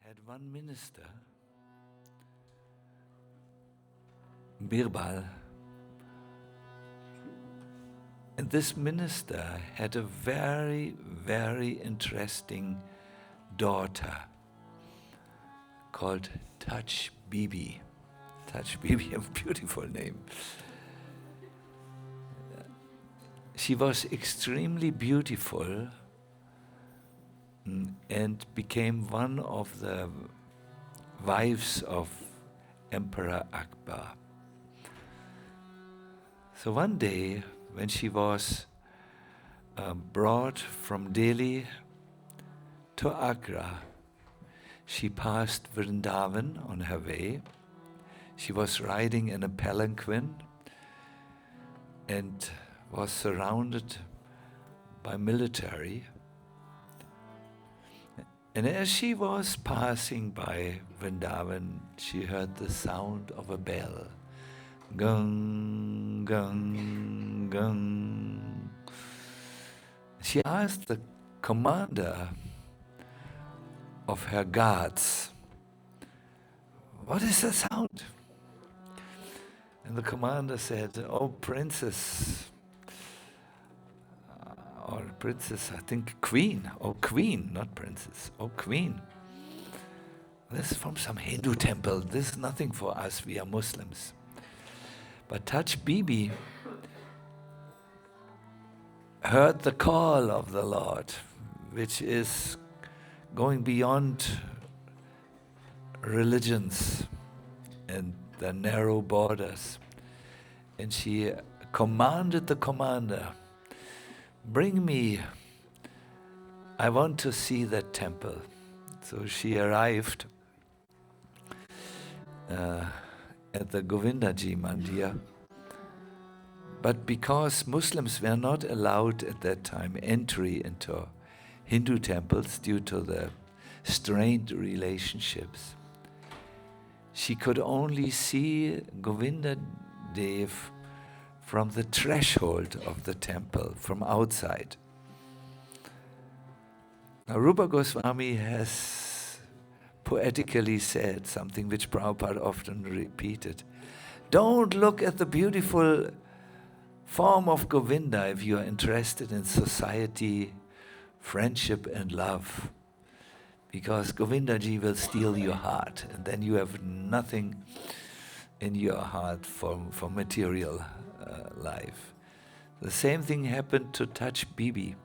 had one minister, Birbal, and this minister had a very, very interesting daughter called Touch Bibi. Touch Bibi, a beautiful name. She was extremely beautiful and became one of the wives of Emperor Akbar. So one day, when she was brought from Delhi to Agra, she passed Vrindavan on her way. She was riding in a palanquin and was surrounded by military. And as she was passing by Vrindavan, she heard the sound of a bell. Gung, gung, gung. She asked the commander of her guards, "What is the sound?" And the commander said, "Oh, princess, or princess, I think queen, oh queen, not princess, oh queen. This is from some Hindu temple. This is nothing for us, we are Muslims." But Touch Bibi heard the call of the Lord, which is going beyond religions and the narrow borders. And she commanded the commander, "Bring me, I want to see that temple." So she arrived at the Govinda Ji Mandir. But because Muslims were not allowed at that time entry into Hindu temples due to the strained relationships, she could only see Govinda Dev from the threshold of the temple, from outside. Now Rupa Goswami has poetically said something which Prabhupada often repeated. Don't look at the beautiful form of Govinda if you are interested in society, friendship and love, because Govinda Ji will steal your heart and then you have nothing in your heart for material life. The same thing happened to Touch Bibi.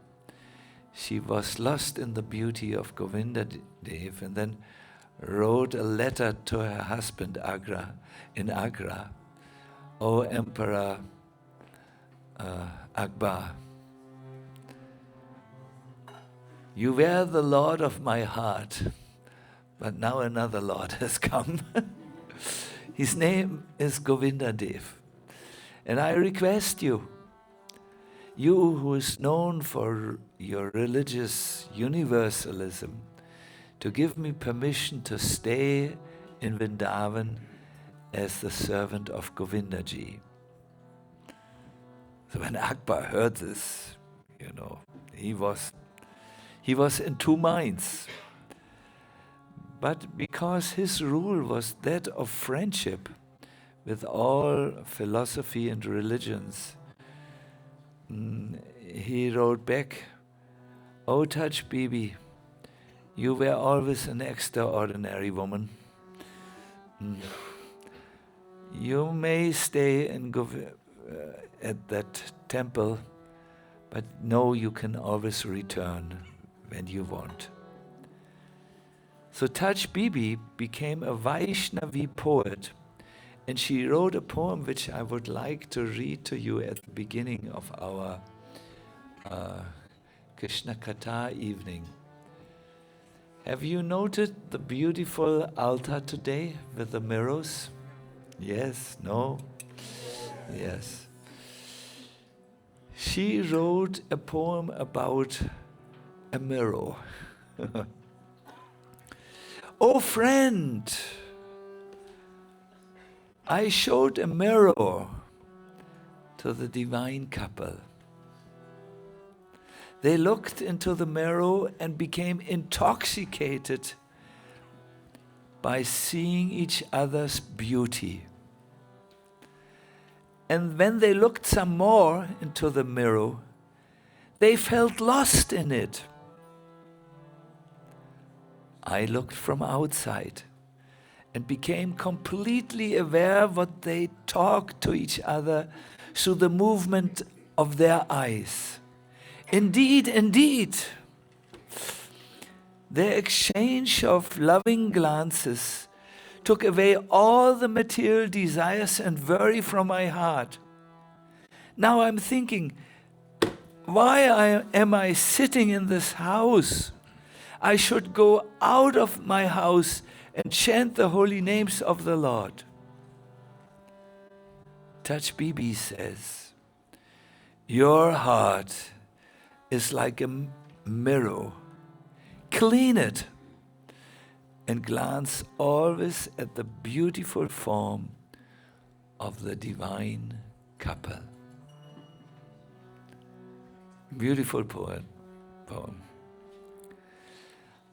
She was lost in the beauty of Govinda Dev and then wrote a letter to her husband in Agra. "O Emperor Akbar, you were the Lord of my heart, but now another Lord has come. His name is Govinda Dev. And I request you, you who is known for your religious universalism, to give me permission to stay in Vrindavan as the servant of Govinda Ji." So when Akbar heard this, he was in two minds. But because his rule was that of friendship with all philosophy and religions, he wrote back, "Oh, Touch Bibi, you were always an extraordinary woman. You may stay at that temple, but know you can always return when you want." So Touch Bibi became a Vaishnavi poet, and she wrote a poem which I would like to read to you at the beginning of our Krishna Katha evening. Have you noted the beautiful altar today with the mirrors? Yes? No? Yes. She wrote a poem about a mirror. "Oh friend, I showed a mirror to the divine couple. They looked into the mirror and became intoxicated by seeing each other's beauty. And when they looked some more into the mirror, they felt lost in it. I looked from outside and became completely aware what they talked to each other through the movement of their eyes. Indeed, indeed, their exchange of loving glances took away all the material desires and worry from my heart. Now I'm thinking, why am I sitting in this house? I should go out of my house and chant the holy names of the Lord. Touch Bibi says, your heart is like a mirror. Clean it and glance always at the beautiful form of the divine couple. Beautiful poem.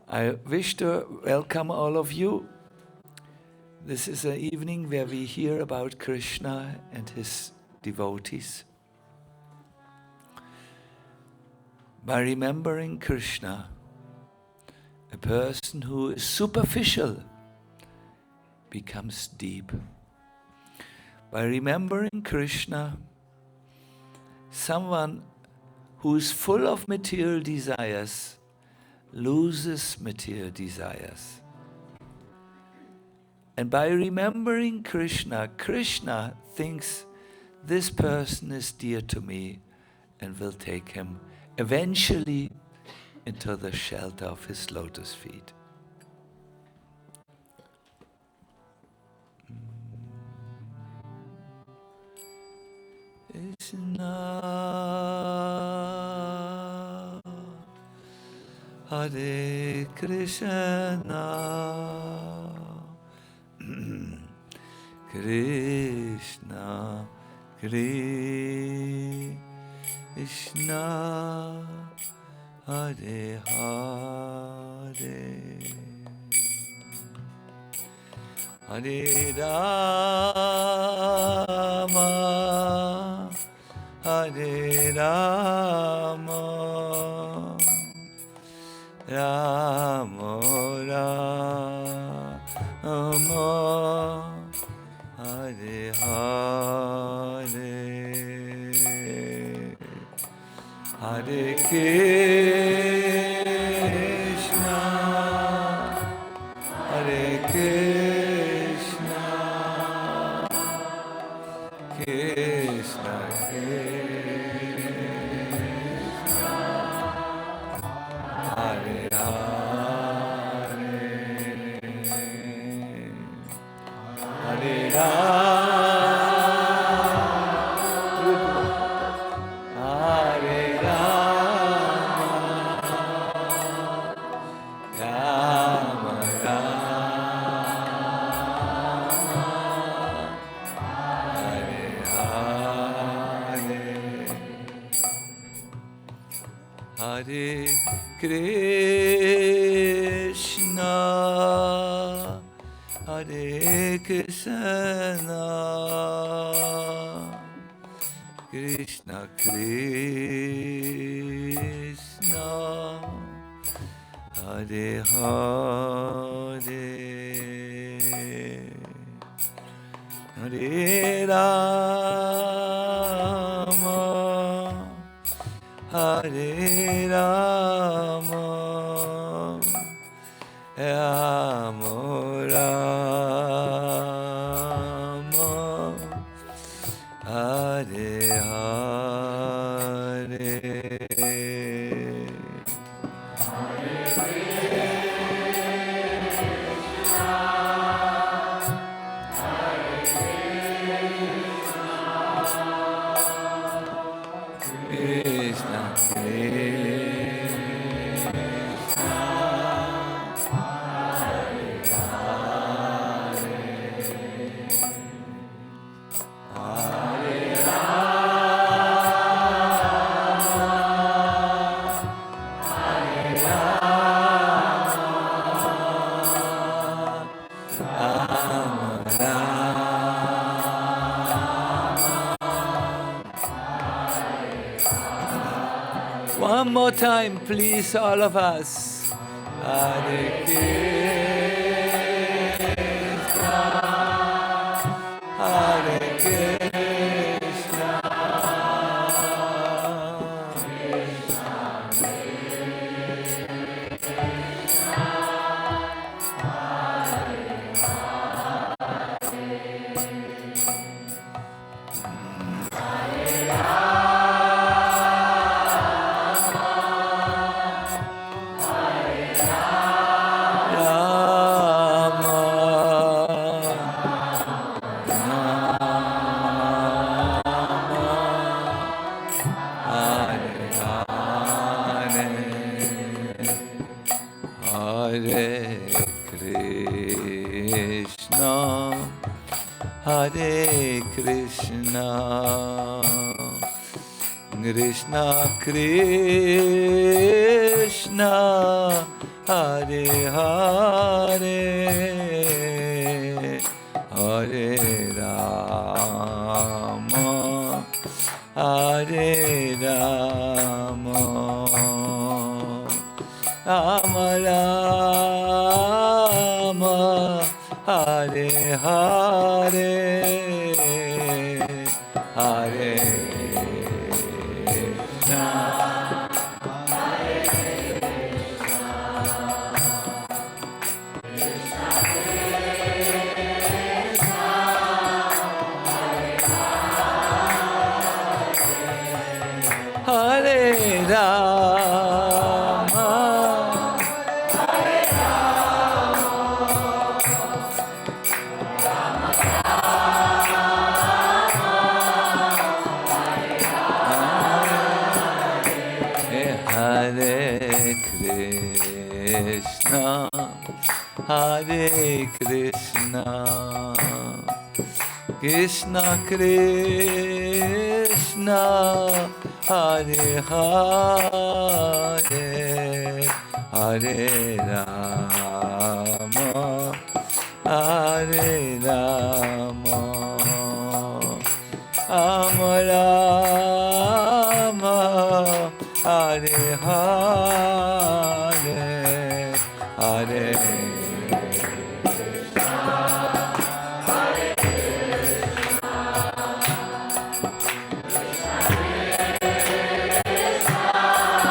I wish to welcome all of you. This is an evening where we hear about Krishna and his devotees. By remembering Krishna, a person who is superficial becomes deep. By remembering Krishna, someone who is full of material desires loses material desires. And by remembering Krishna, Krishna thinks this person is dear to me and will take him eventually into the shelter of his lotus feet. Krishna, Hare Krishna, Krishna, Krishna, Hare Hare, Hare Rama, Hare Rama, Rama Rama, Hare Hare, Hare Krishna, Hare Krishna, Krishna Krishna, Hare Hare, Hare Rama, Hare Rama, Hare Krishna, Hare Krishna, Krishna Krishna, Hare Hare, Hare Rama, Hare Rama, Rama Rama, Hare Hare, Krishna Krishna, Hare One more time, please, all of us. Hare Krishna, Hare Krishna, Hare Krishna, Krishna Krishna, Hare Hare, Hare Rama, Hare Rama, Rama Rama, Hare Hare, Hare Krishna, Hare Rama, Hare Krishna, Krishna Krishna, Hare Hare, Hare Rama, Hare Rama, Rama Rama, Hare Hare, Hare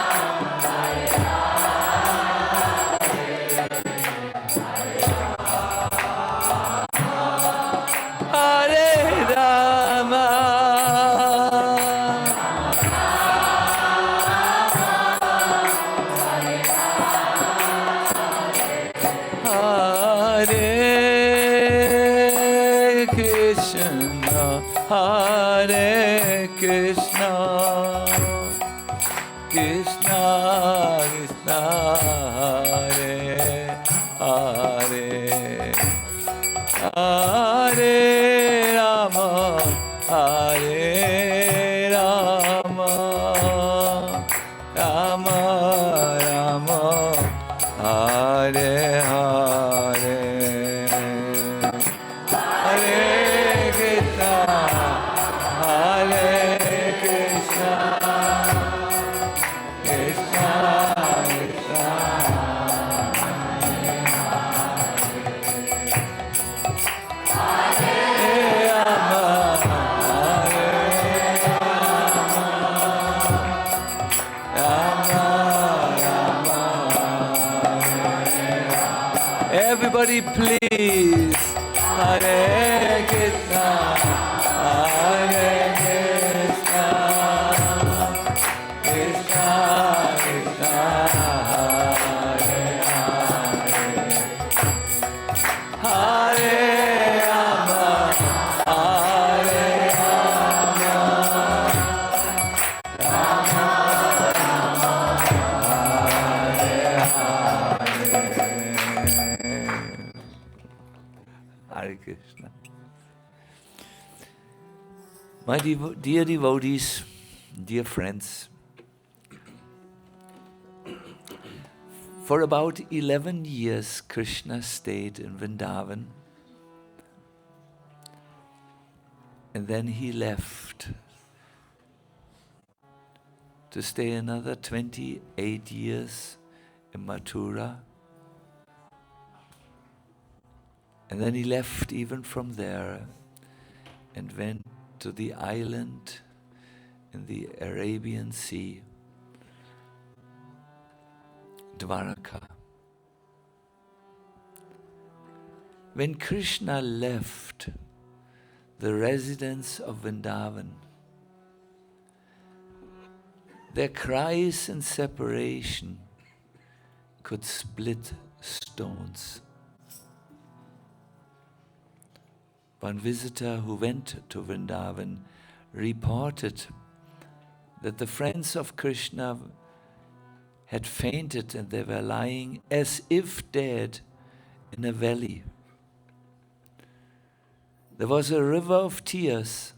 Hare Krishna, Krishna Krishna, Hare Hare, Hare Rama, Hare Rama, Rama Rama, Hare Hare, Hare Krishna, Hare Krishna, Krishna Krishna, Hare Rama, Hare Rama, Rama Rama. Everybody please, Hare Krishna, Hare Krishna, Krishna Krishna, Hare Hare, Hare Rama, Hare Rama, Rama Rama, Hare Krishna. My dear devotees, dear friends, for about 11 years Krishna stayed in Vrindavan And then he left to stay another 28 years in Mathura. And then he left even from there and went to the island in the Arabian Sea, Dwarka. When Krishna left the residence of Vrindavan, their cries in separation could split stones. One visitor who went to Vrindavan reported that the friends of Krishna had fainted and they were lying as if dead in a valley. There was a river of tears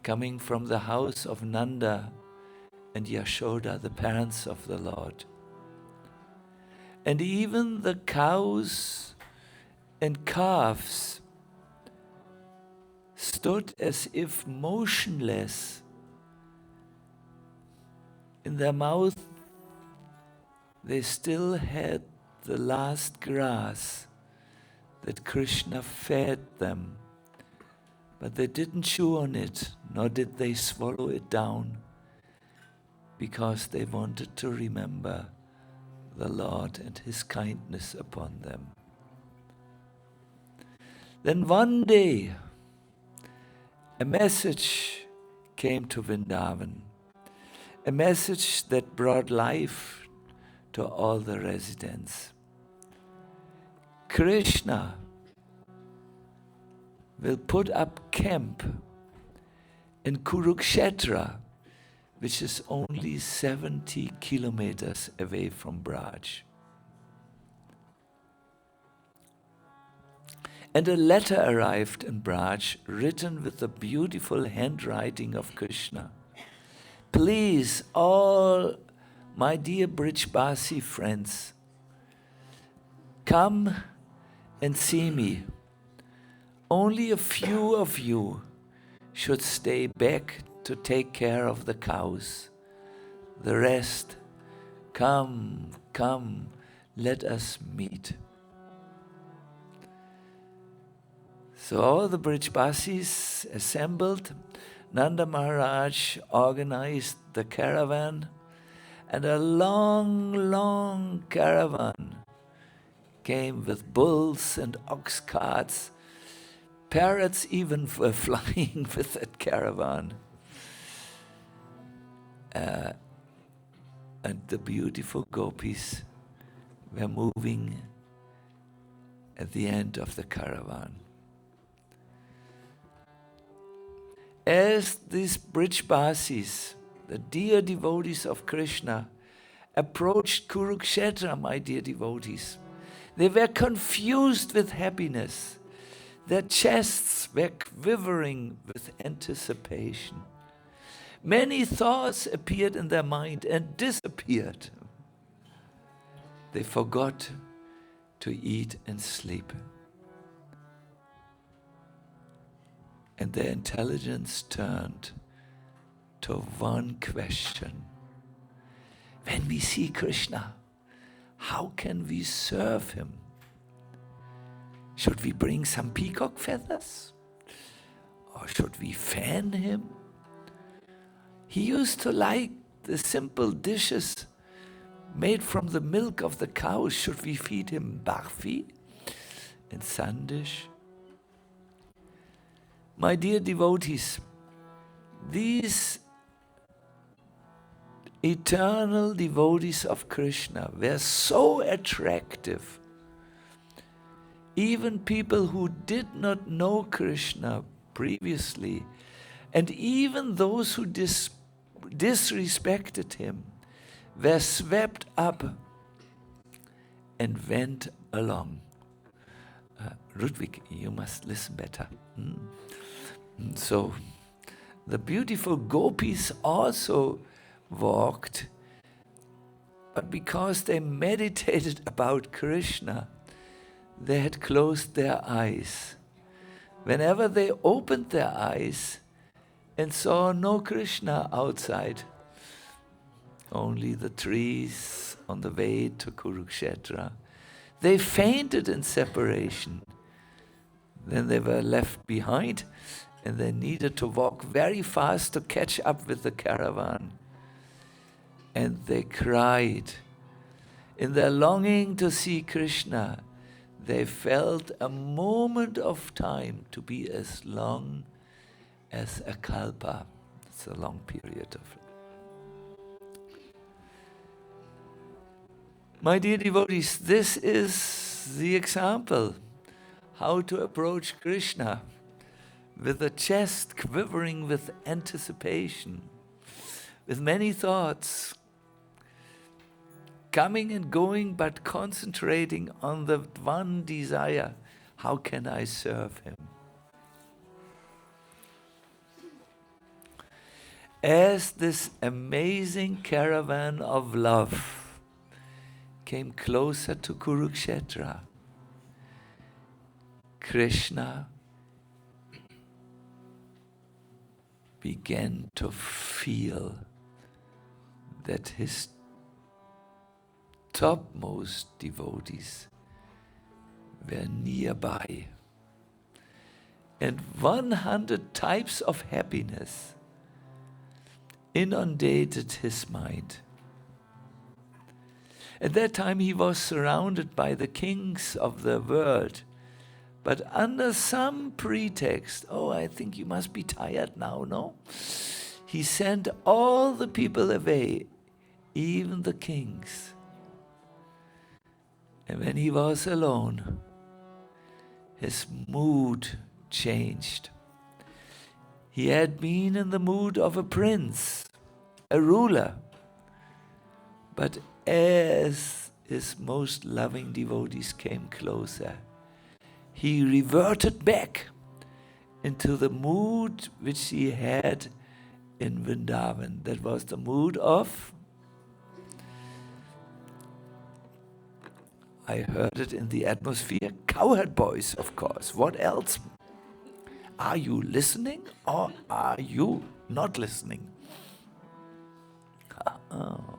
coming from the house of Nanda and Yashoda, the parents of the Lord. And even the cows and calves stood as if motionless. In their mouth, they still had the last grass that Krishna fed them, but they didn't chew on it, nor did they swallow it down, because they wanted to remember the Lord and His kindness upon them. Then one day, a message came to Vrindavan, a message that brought life to all the residents. Krishna will put up camp in Kurukshetra, which is only 70 kilometers away from Braj. And a letter arrived in Braj, written with the beautiful handwriting of Krishna. Please, all my dear Brijbasi friends, come and see me. Only a few of you should stay back to take care of the cows. The rest, come, let us meet. So all the Brijbasis assembled. Nanda Maharaj organized the caravan, and a long caravan came with bulls and ox carts. Parrots even were flying with that caravan. And the beautiful Gopis were moving at the end of the caravan. As these Brijbasis, the dear devotees of Krishna, approached Kurukshetra, my dear devotees, they were confused with happiness. Their chests were quivering with anticipation. Many thoughts appeared in their mind and disappeared. They forgot to eat and sleep. And their intelligence turned to one question. When we see Krishna, how can we serve Him? Should we bring some peacock feathers? Or should we fan Him? He used to like the simple dishes made from the milk of the cows. Should we feed Him barfi and sandish? My dear devotees, these eternal devotees of Krishna were so attractive. Even people who did not know Krishna previously, and even those who disrespected Him, were swept up and went along. Ludwig, you must listen better. So, the beautiful Gopis also walked, but because they meditated about Krishna, they had closed their eyes. whenever they opened their eyes and saw no Krishna outside, only the trees on the way to Kurukshetra, they fainted in separation. Then they were left behind and they needed to walk very fast to catch up with the caravan. And they cried. In their longing to see Krishna, they felt a moment of time to be as long as a kalpa. It's a long period of. My dear devotees, this is the example how to approach Krishna with a chest quivering with anticipation, with many thoughts, coming and going, but concentrating on the one desire, how can I serve him? As this amazing caravan of love came closer to Kurukshetra, Krishna began to feel that his topmost devotees were nearby. And 100 types of happiness inundated his mind. At that time he was surrounded by the kings of the world, but under some pretext, oh, I think you must be tired now, no? He sent all the people away, even the kings. And when he was alone, his mood changed. He had been in the mood of a prince, a ruler. But as his most loving devotees came closer, he reverted back into the mood which he had in Vrindavan. That was the mood of, I heard it in the atmosphere, cowherd boys, of course. What else? Are you listening or are you not listening? Oh.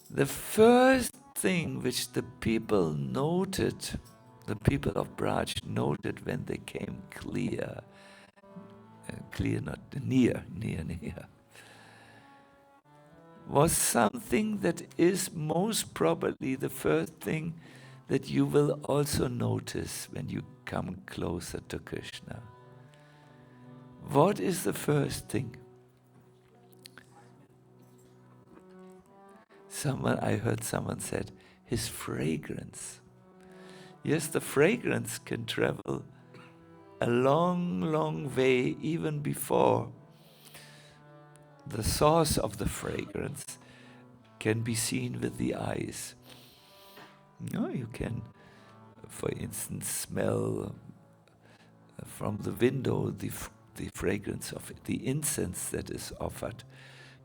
The first thing which the people noted, the people of Braj noted when they came not near, was something that is most probably the first thing that you will also notice when you come closer to Krishna. What is the first thing? I heard someone said, his fragrance. Yes, the fragrance can travel a long, long way even before the source of the fragrance can be seen with the eyes. You can, for instance, smell from the window the fragrance of the incense that is offered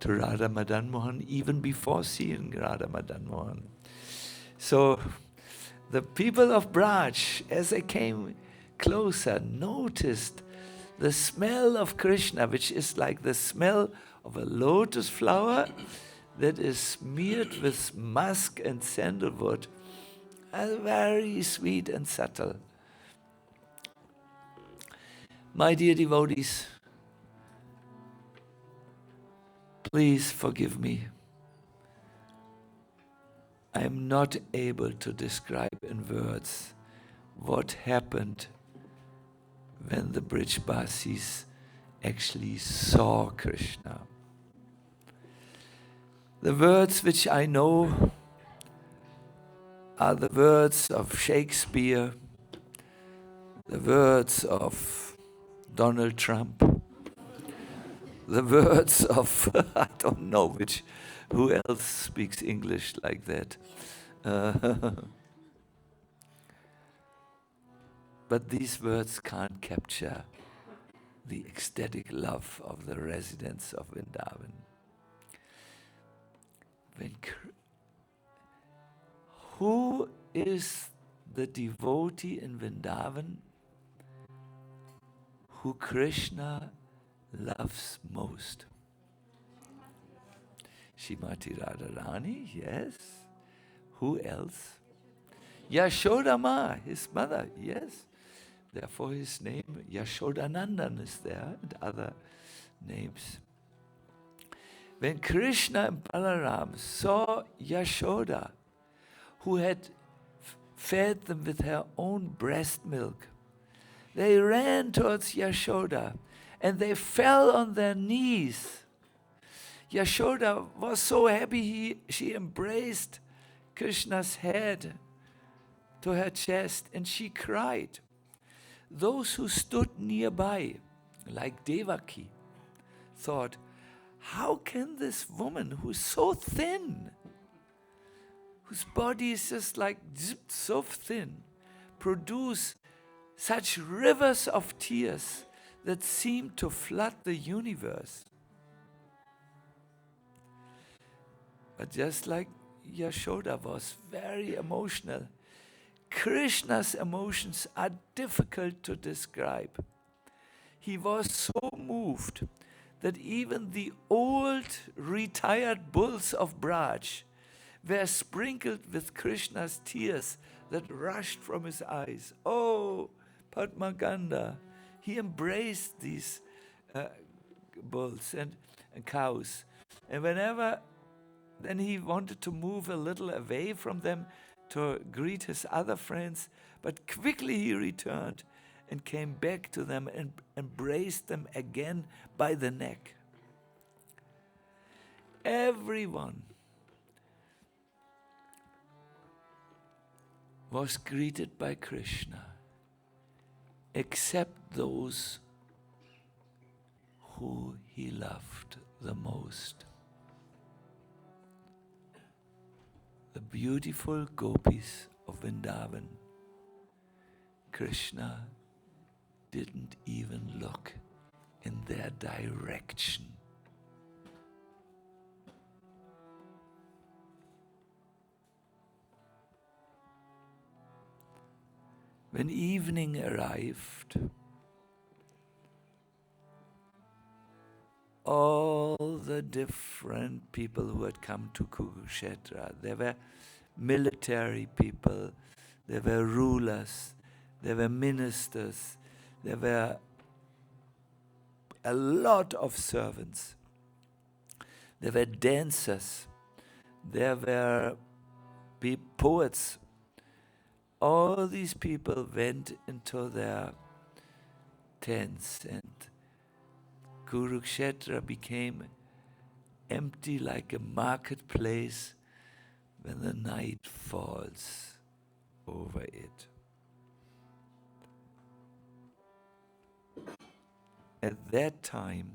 to Radha Madan Mohan even before seeing Radha Madan Mohan. So the people of Braj, as they came closer, noticed the smell of Krishna, which is like the smell of a lotus flower that is smeared with musk and sandalwood, very sweet and subtle. My dear devotees, please forgive me. I am not able to describe in words what happened when the Brijbasis actually saw Krishna. The words which I know are the words of Shakespeare, the words of Donald Trump, the words of, I don't know who else speaks English like that. But these words can't capture the ecstatic love of the residents of Vrindavan. Who is the devotee in Vrindavan who Krishna loves most? Shrimati Radharani, yes. Who else? Yashoda Ma, his mother, yes. Therefore his name Yashodanandan is there, and other names. When Krishna and Balaram saw Yashoda, who had fed them with her own breast milk, they ran towards Yashoda and they fell on their knees. Yashoda was so happy she embraced Krishna's head to her chest and she cried. Those who stood nearby, like Devaki, thought, how can this woman who's so thin, whose body is just like so thin, produce such rivers of tears that seem to flood the universe? But just like Yashoda was very emotional, Krishna's emotions are difficult to describe. He was so moved that even the old retired bulls of Braj were sprinkled with Krishna's tears that rushed from his eyes. Oh, Padmaganda, he embraced these bulls and cows. And whenever then he wanted to move a little away from them to greet his other friends, but quickly he returned and came back to them and embraced them again by the neck. Everyone was greeted by Krishna except those who he loved the most. The beautiful Gopis of Vrindavan. Krishna didn't even look in their direction. When evening arrived, all the different people who had come to Kurukshetra, there were military people, there were rulers, there were ministers, there were a lot of servants, there were dancers, there were poets. All these people went into their tents and Kurukshetra became empty like a marketplace when the night falls over it. At that time,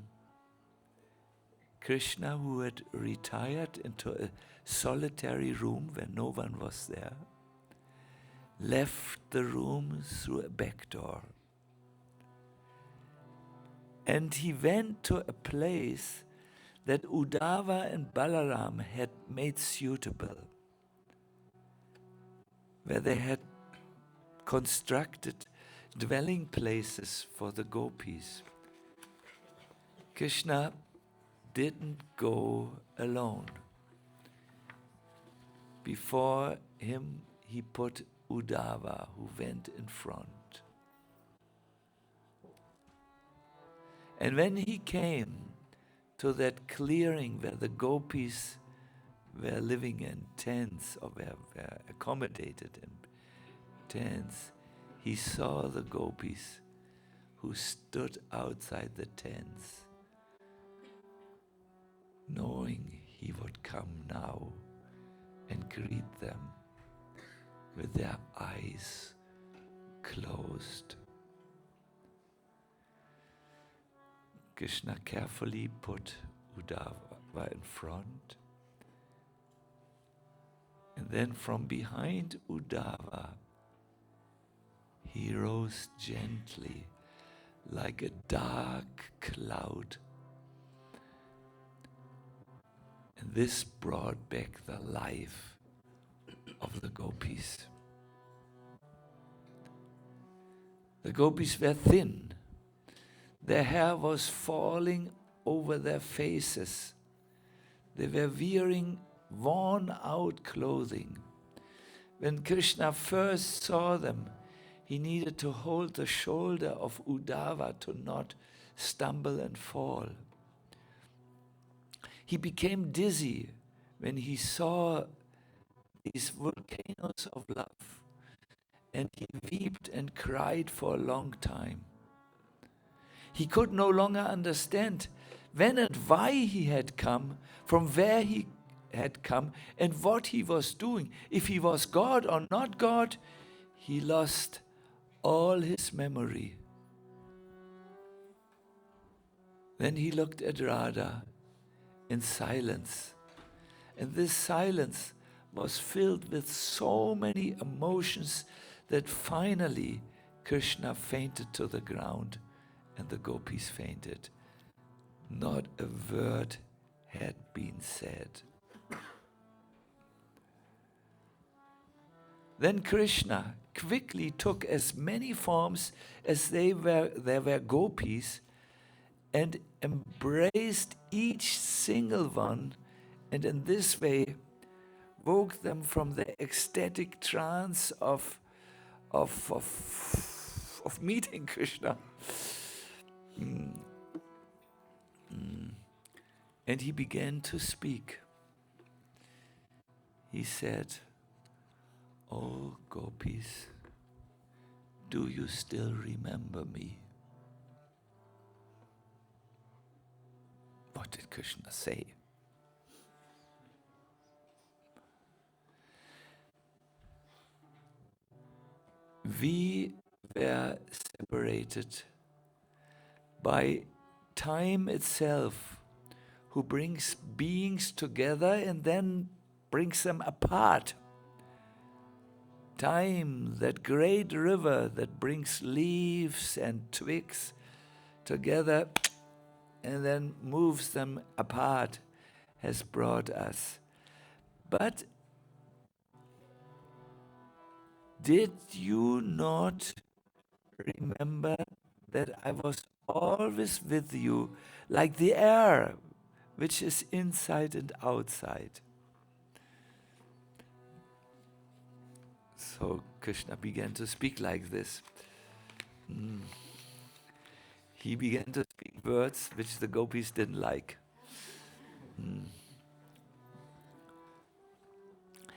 Krishna, who had retired into a solitary room where no one was there, left the room through a back door. And he went to a place that Uddhava and Balaram had made suitable, where they had constructed dwelling places for the gopis. Krishna didn't go alone. Before him, he put Uddhava, who went in front. And when he came to that clearing where the gopis were living in tents, or were accommodated in tents, he saw the gopis who stood outside the tents, knowing he would come now and greet them with their eyes closed. Krishna carefully put Uddhava in front, and then from behind Uddhava he rose gently like a dark cloud, and this brought back the life of the gopis. The gopis were thin. Their hair was falling over their faces. They were wearing worn out clothing. When Krishna first saw them, he needed to hold the shoulder of Uddhava to not stumble and fall. He became dizzy when he saw these volcanoes of love, and he wept and cried for a long time. He could no longer understand when and why he had come, from where he had come, and what he was doing. If he was God or not God, he lost all his memory. Then he looked at Radha in silence, and this silence was filled with so many emotions that finally Krishna fainted to the ground and the gopis fainted. Not a word had been said. Then Krishna quickly took as many forms as there were gopis and embraced each single one, and in this way woke them from the ecstatic trance of meeting Krishna. And he began to speak. He said, "Oh gopis, do you still remember me?" What did Krishna say? We were separated by time itself, who brings beings together and then brings them apart. Time, that great river that brings leaves and twigs together and then moves them apart, has brought us. But did you not remember that I was always with you, like the air, which is inside and outside? So Krishna began to speak like this. He began to speak words which the gopis didn't like.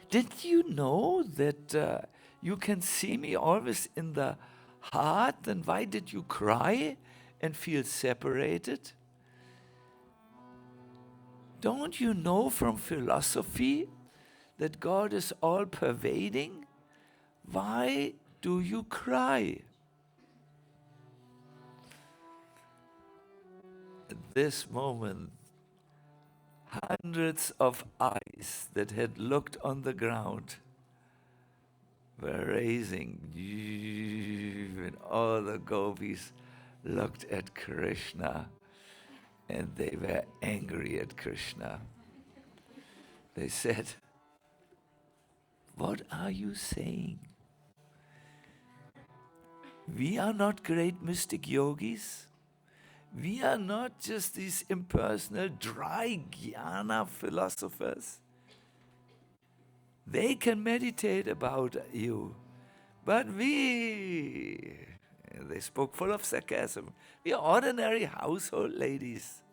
Did you know that you can see me always in the heart? Then why did you cry and feel separated? Don't you know from philosophy that God is all-pervading? Why do you cry? At this moment, hundreds of eyes that had looked on the ground were raising, and all the gopis looked at Krishna, and they were angry at Krishna. They said, "What are you saying? We are not great mystic yogis. We are not just these impersonal, dry jnana philosophers. They can meditate about you, but they spoke full of sarcasm. We are ordinary household ladies.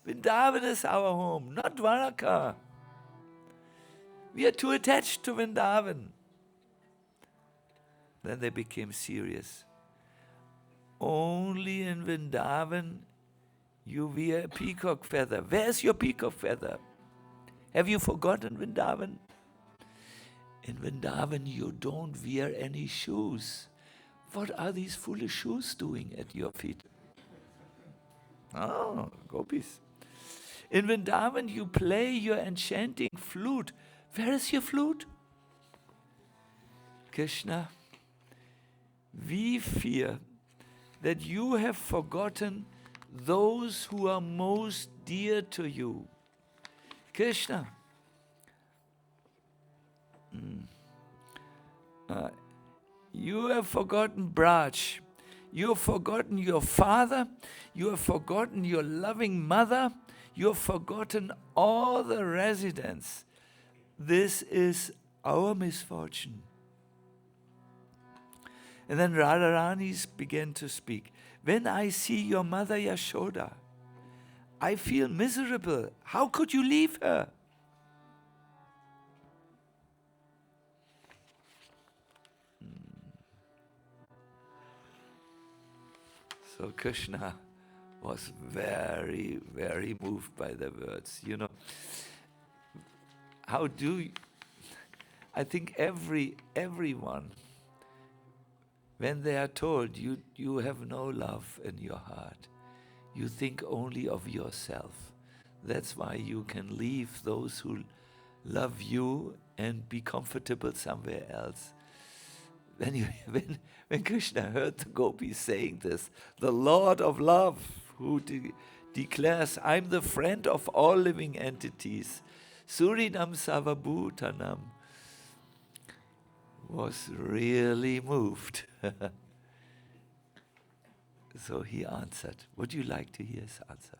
Vrindavan is our home, not Dwaraka. We are too attached to Vrindavan." Then they became serious. "Only in Vrindavan you wear a peacock feather. Where's your peacock feather? Have you forgotten Vrindavan? In Vrindavan you don't wear any shoes. What are these foolish shoes doing at your feet?" Oh, gopis. "In Vrindavan you play your enchanting flute. Where is your flute?" Krishna, we fear that you have forgotten those who are most dear to you. Krishna, you have forgotten Braj. You have forgotten your father. You have forgotten your loving mother. You have forgotten all the residents. This is our misfortune. And then Radharani's began to speak. When I see your mother Yashoda, I feel miserable. How could you leave her? So Krishna was very, very moved by the words. You know, how do you, I think everyone, when they are told you have no love in your heart, you think only of yourself. That's why you can leave those who love you and be comfortable somewhere else. When Krishna heard the gopis saying this, the Lord of Love, who declares, I'm the friend of all living entities, Surinam Savabhutanam, was really moved. So he answered. Would you like to hear his answer?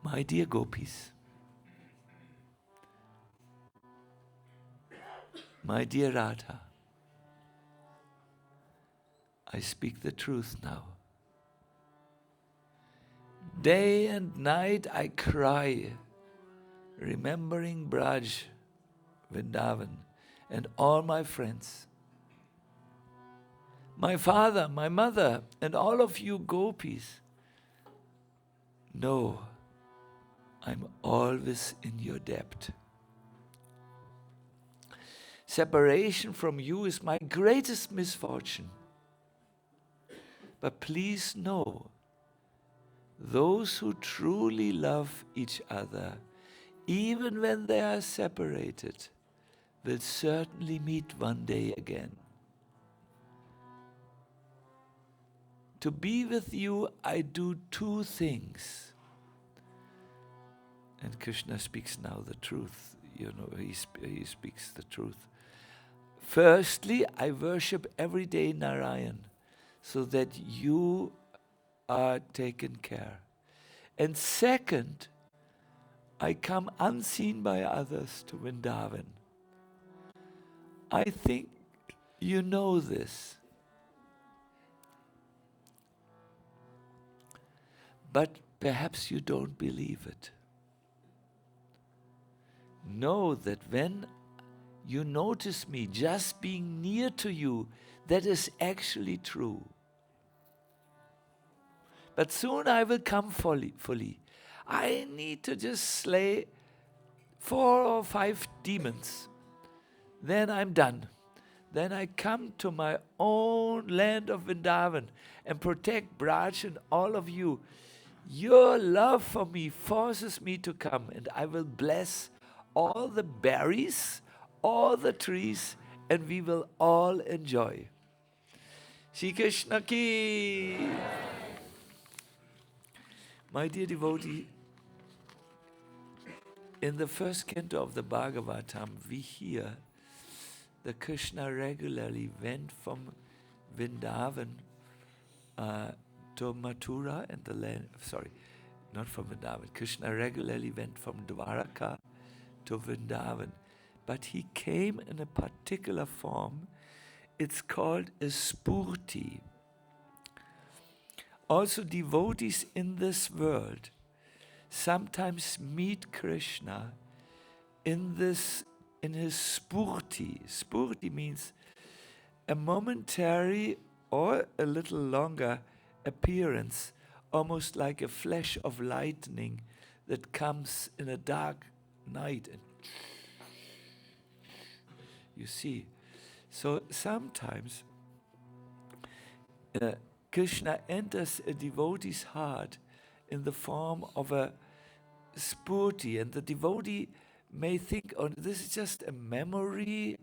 My dear gopis, my dear Radha, I speak the truth now. Day and night I cry, remembering Braj, Vrindavan, and all my friends. My father, my mother, and all of you gopis know I'm always in your debt. Separation from you is my greatest misfortune. But please know, those who truly love each other, even when they are separated, will certainly meet one day again. To be with you, I do two things. And Krishna speaks now the truth. You know, he speaks the truth. Firstly, I worship every day Narayan, so that you are taken care. And second, I come unseen by others to Vrindavan. I think you know this. But perhaps you don't believe it. Know that when you notice me just being near to you, that is actually true. But soon I will come fully. I need to just slay 4 or 5 demons. Then I'm done. Then I come to my own land of Vrindavan and protect Braj and all of you. Your love for me forces me to come, and I will bless all the berries, all the trees, and we will all enjoy. Shri Krishna ki. My dear devotee, in the first canto of the Bhagavatam, we hear that Krishna regularly went from Vrindavan to Mathura and the land, sorry, not from Vrindavan. Krishna regularly went from Dwaraka to Vrindavan. But he came in a particular form. It's called a spurti. Also, devotees in this world sometimes meet Krishna in his spurti. Spurti means a momentary or a little longer appearance, almost like a flash of lightning that comes in a dark night. And you see, so sometimes Krishna enters a devotee's heart in the form of a spurti, and the devotee may think, oh, this is just a memory.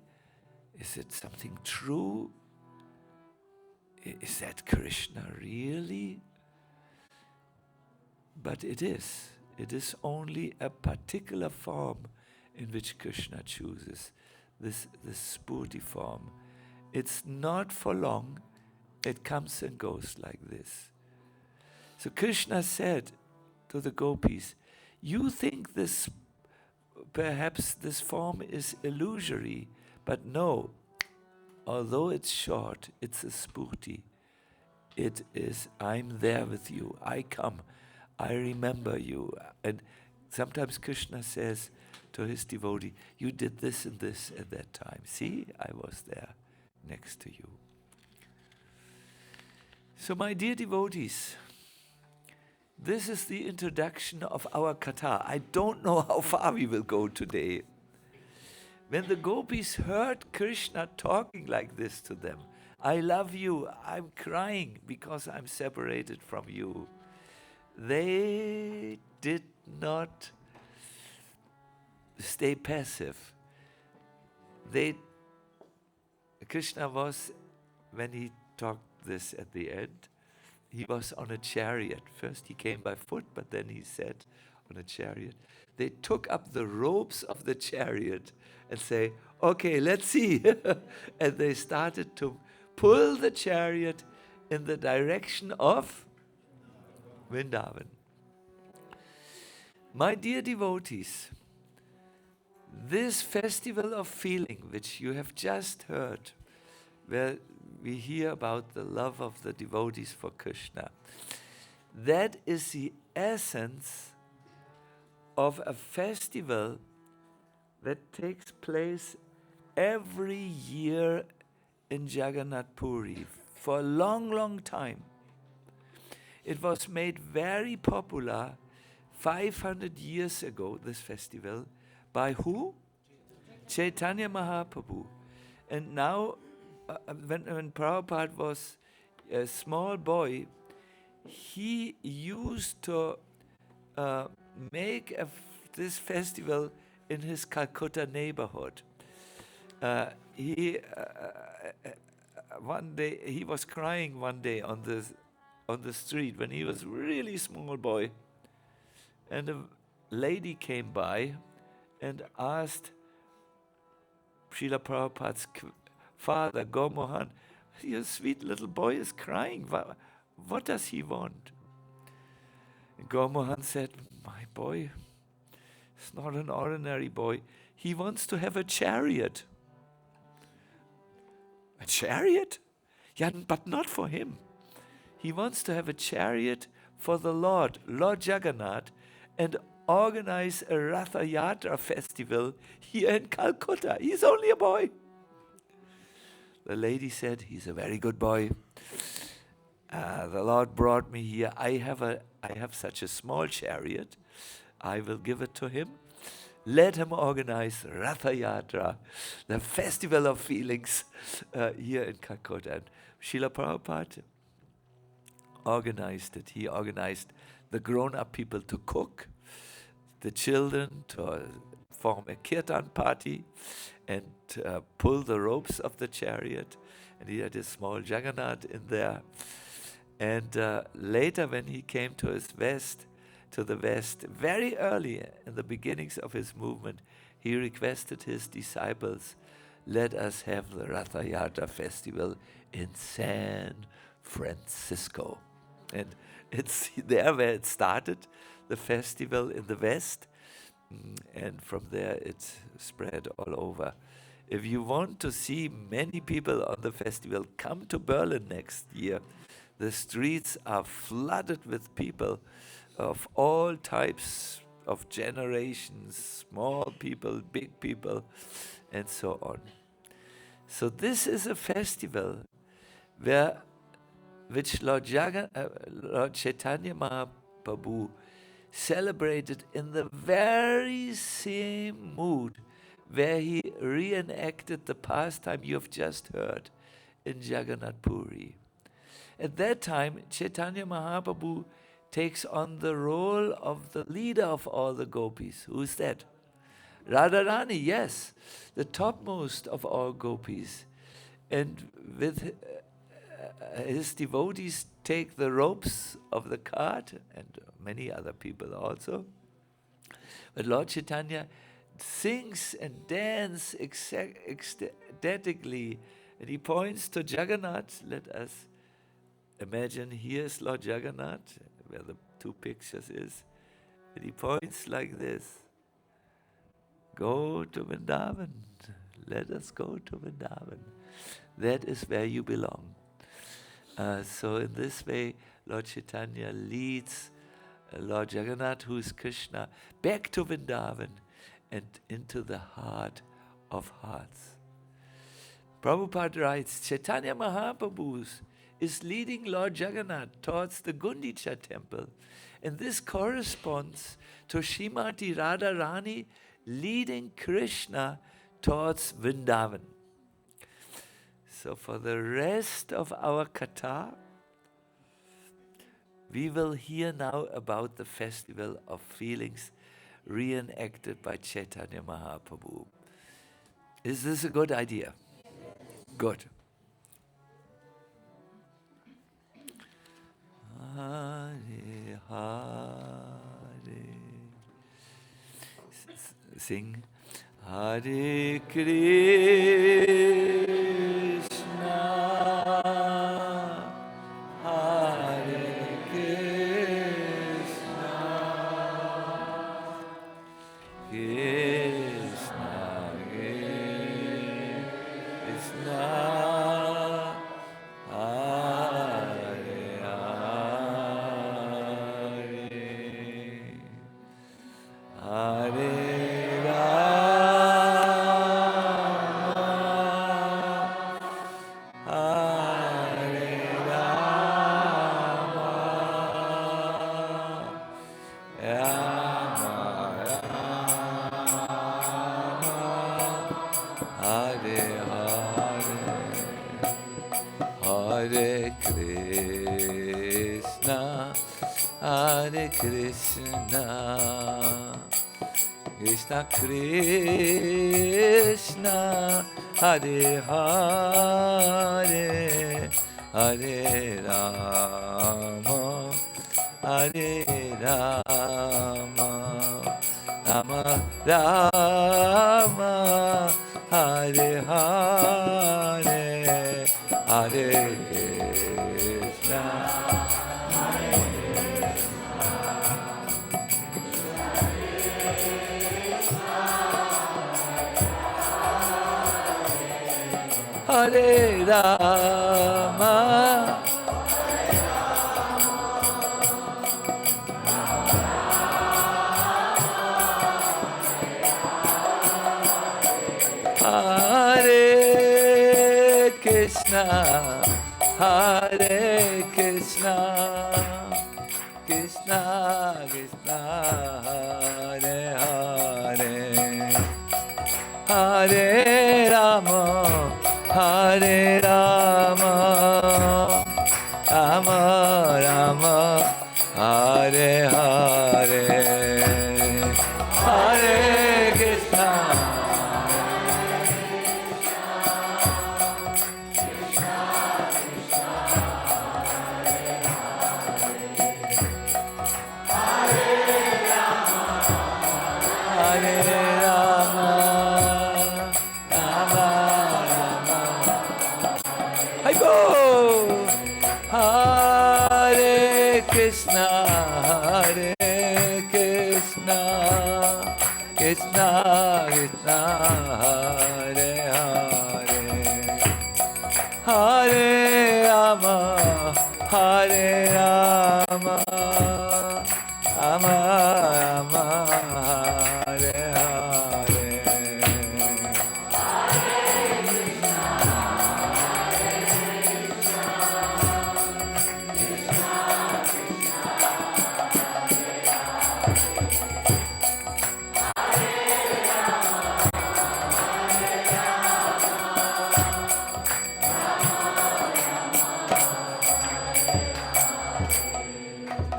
Is it something true? Is that Krishna really? But it is. It is only a particular form in which Krishna chooses, this spurti form. It's not for long, It comes and goes like this. So Krishna said to the gopis, you think this, perhaps this form is illusory, but no, although it's short, it's a spurti. It is, I'm there with you, I come, I remember you. And sometimes Krishna says to his devotee, you did this and this at that time. See, I was there next to you. So my dear devotees, this is the introduction of our Katha. I don't know how far we will go today. When the gopis heard Krishna talking like this to them, I love you, I'm crying because I'm separated from you, they did not stay passive. Krishna was, when he talked this at the end, he was on a chariot. First he came by foot, but then he sat on a chariot. They took up the ropes of the chariot and say, okay, let's see. And they started to pull the chariot in the direction of Vrindavan. My dear devotees, this festival of feeling which you have just heard, where we hear about the love of the devotees for Krishna, that is the essence of a festival that takes place every year in Jagannath Puri for a long, long time. It was made very popular 500 years ago, this festival, by who? Chaitanya Mahaprabhu. And now, when Prabhupada was a small boy, he used to make this festival in his Calcutta neighborhood. One day he was crying one day on the street when he was really small boy, and a lady came by and asked Srila Prabhupada's father, Gomohan, your sweet little boy is crying. What does he want? And Gomohan said, my boy, it's not an ordinary boy. He wants to have a chariot. A chariot? Yeah, but not for him. He wants to have a chariot for the Lord Jagannath, and organize a Ratha Yatra festival here in Calcutta. He's only a boy. The lady said, he's a very good boy. The Lord brought me here. I have such a small chariot. I will give it to him. Let him organize Ratha Yatra, the festival of feelings here in Calcutta. And Srila Prabhupada organized it. He organized the grown-up people to cook, the children to form a Kirtan party and pull the ropes of the chariot. And he had a small Jagannath in there. And later when he came to the West, very early in the beginnings of his movement, he requested his disciples, let us have the Ratha Yatra festival in San Francisco. And it's there where it started, the festival in the West, and from there it spread all over. If you want to see many people on the festival, come to Berlin next year. The streets are flooded with people of all types of generations, small people, big people, and so on. So this is a festival which Lord Chaitanya Mahaprabhu celebrated in the very same mood where he reenacted the pastime you have just heard in Jagannath Puri. At that time, Chaitanya Mahaprabhu takes on the role of the leader of all the gopis. Who is that? Radharani, yes, the topmost of all gopis. And with his devotees take the ropes of the cart, and many other people also. But Lord Chaitanya sings and dances ecstatically, and he points to Jagannath, let us imagine here's Lord Jagannath, where the two pictures is, and he points like this. Go to Vrindavan. Let us go to Vrindavan. That is where you belong. So in this way, Lord Chaitanya leads Lord Jagannath, who is Krishna, back to Vrindavan and into the heart of hearts. Prabhupada writes, Chaitanya Mahaprabhu is leading Lord Jagannath towards the Gundicha temple. And this corresponds to Srimati Radharani leading Krishna towards Vrindavan. So for the rest of our Katha, we will hear now about the festival of feelings reenacted by Chaitanya Mahaprabhu. Is this a good idea? Good. Hare Hare. Sing. Hare Krishna. Hare Krishna. Krishna Krishna. Krishna, Krishna Krishna, Hare Hare, Hare Rama, Hare Rama, Rama Rama, Hare Hare, Hare Krishna. Hare Rama, Hare Krishna, Hare Krishna, Krishna Krishna, Hare Hare, Hare Rama, Hare Rama, Rama Rama, Hare Hare, Hare Krishna, Hare Rama, Rama Rama. Hi-bo! Hare Krishna, Hare Krishna, Krishna Krishna, Hare Hare, Hare Rama, Hare Rama, Rama Rama, Hare Hare.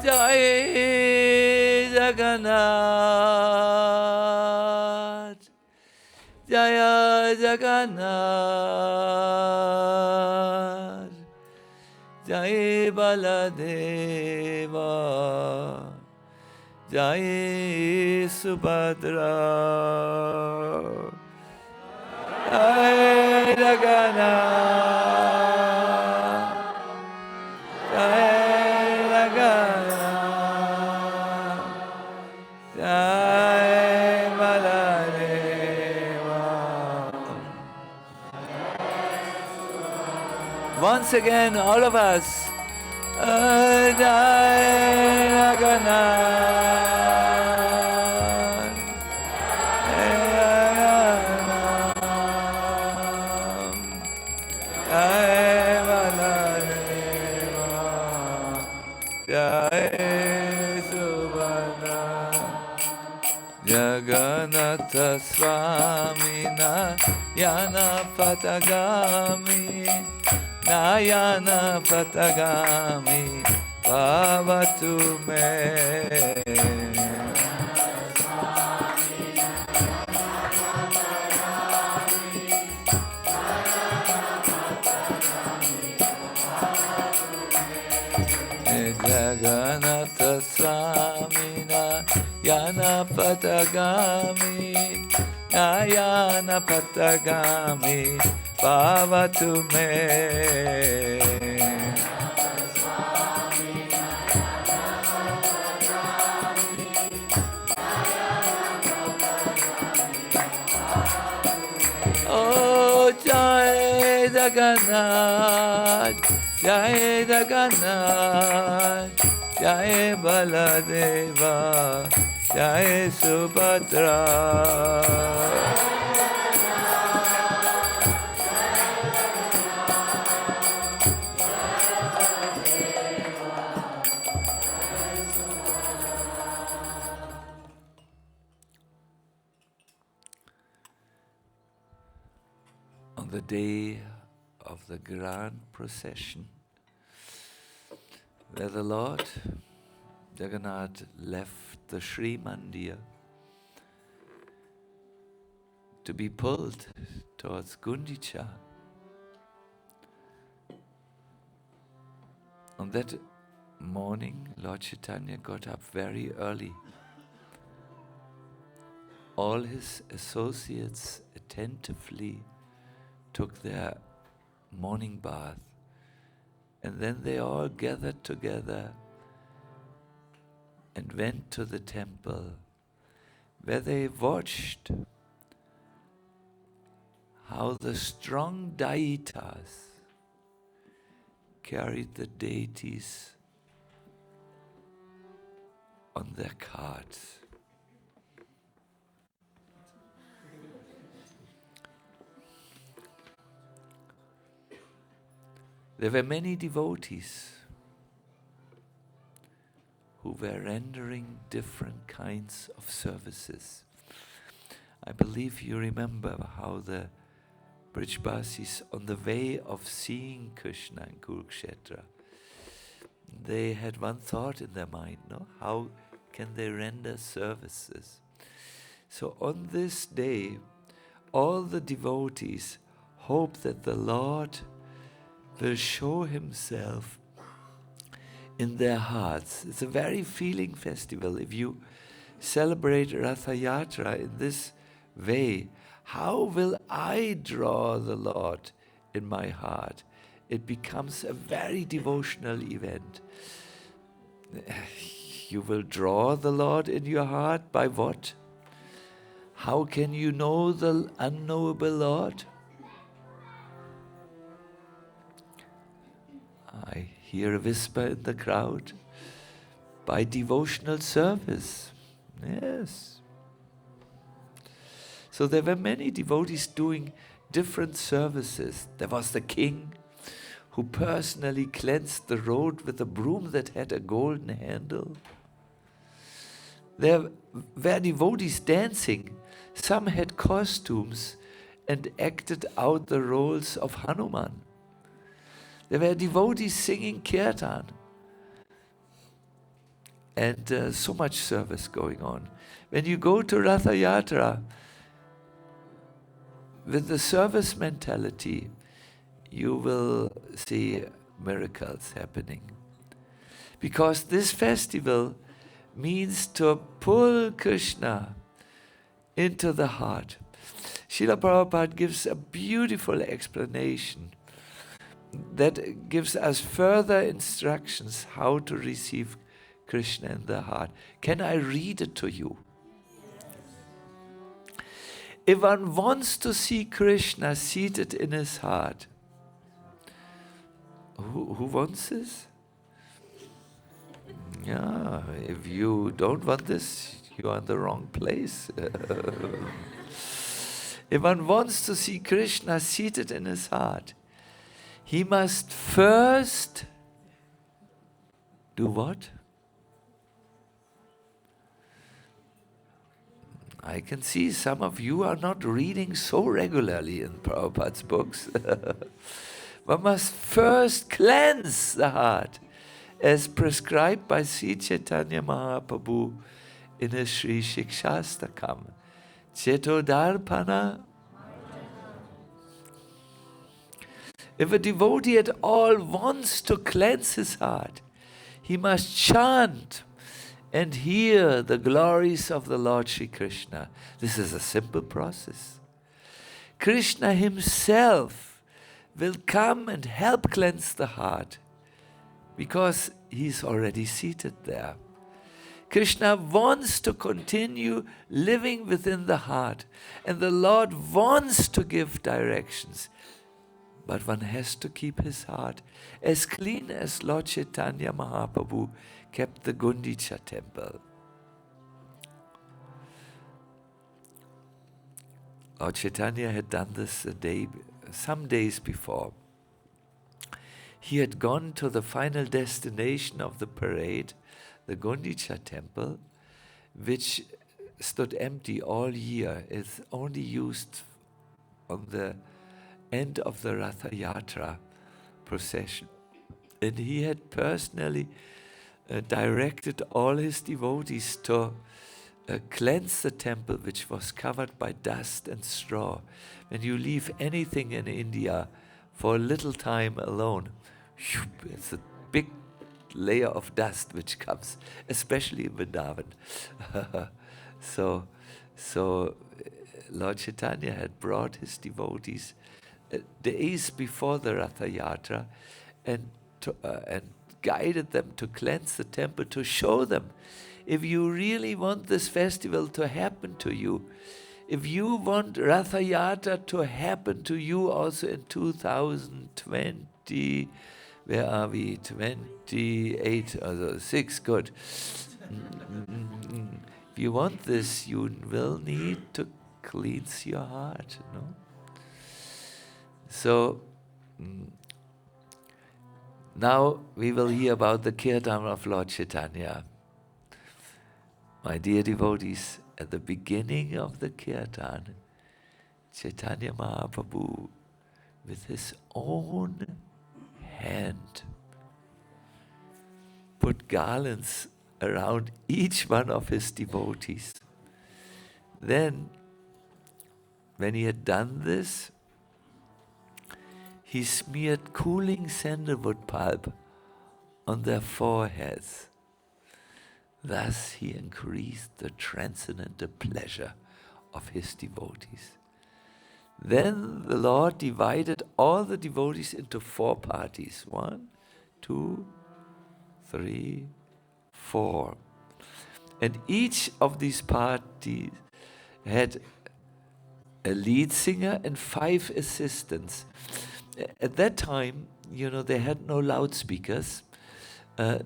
Jai Jagannath, Jaya Jagannath, Jai Baladeva, Jai Subhadra, Jai Jagannath, Once again, all of us. Jai Jagannath. Jai Baladeva. Jai Subhadra. Jagannatha Swami Nayana Patagami Nayana Patagami Bhavatu Me Jagannatha Swami Nayana Patagami Nayana Patagami Bhavatu Me Oh Jai Jagannath Jai Jagannath Jai Baladeva Jai Subhadra On the day of the grand procession, where the Lord Jagannath left the Sri Mandir to be pulled towards Gundicha. On that morning, Lord Chaitanya got up very early. All his associates attentively took their morning bath, and then they all gathered together and went to the temple, where they watched how the strong daitas carried the deities on their carts. There were many devotees who were rendering different kinds of services. I believe you remember how the Brijbasis, on the way of seeing Krishna in Kurukshetra, they had one thought in their mind, no? How can they render services? So on this day, all the devotees hope that the Lord will show himself in their hearts. It's a very feeling festival. If you celebrate Ratha Yatra in this way, how will I draw the Lord in my heart? It becomes a very devotional event. You will draw the Lord in your heart by what? How can you know the unknowable Lord? I hear a whisper in the crowd. By devotional service. Yes. So there were many devotees doing different services. There was the king who personally cleansed the road with a broom that had a golden handle. There were devotees dancing. Some had costumes and acted out the roles of Hanuman. There were devotees singing Kirtan. And so much service going on. When you go to Ratha Yatra, with the service mentality, you will see miracles happening. Because this festival means to pull Krishna into the heart. Srila Prabhupada gives a beautiful explanation that gives us further instructions how to receive Krishna in the heart. Can I read it to you? If one wants to see Krishna seated in his heart, Who wants this? Yeah, if you don't want this, you are in the wrong place. If one wants to see Krishna seated in his heart, he must first do what? I can see some of you are not reading so regularly in Prabhupada's books. One must first cleanse the heart, as prescribed by Sri Chaitanya Mahaprabhu in his Sri Shikshastakam. Chetodarpana. If a devotee at all wants to cleanse his heart, he must chant and hear the glories of the Lord Shri Krishna. This is a simple process. Krishna himself will come and help cleanse the heart because he's already seated there. Krishna wants to continue living within the heart, and the Lord wants to give directions. But one has to keep his heart as clean as Lord Chaitanya Mahaprabhu kept the Gundicha temple. Lord Chaitanya had done this some days before. He had gone to the final destination of the parade, the Gundicha temple, which stood empty all year. It's only used on the end of the Ratha Yatra procession. And he had personally directed all his devotees to cleanse the temple, which was covered by dust and straw. When you leave anything in India for a little time alone, it's a big layer of dust which comes, especially in Vrindavan. So Lord Chaitanya had brought his devotees days before the Ratha Yatra and guided them to cleanse the temple, to show them, if you really want this festival to happen to you, if you want Ratha Yatra to happen to you also in 2020, where are we? 28 or 6, good. If you want this, you will need to cleanse your heart, no? So, now we will hear about the Kirtan of Lord Chaitanya. My dear devotees, at the beginning of the Kirtan, Chaitanya Mahaprabhu, with his own hand, put garlands around each one of his devotees. Then, when he had done this, he smeared cooling sandalwood pulp on their foreheads. Thus he increased the transcendental pleasure of his devotees. Then the Lord divided all the devotees into 4 parties. 1, 2, 3, 4. And each of these parties had a lead singer and 5 assistants. At that time, they had no loudspeakers.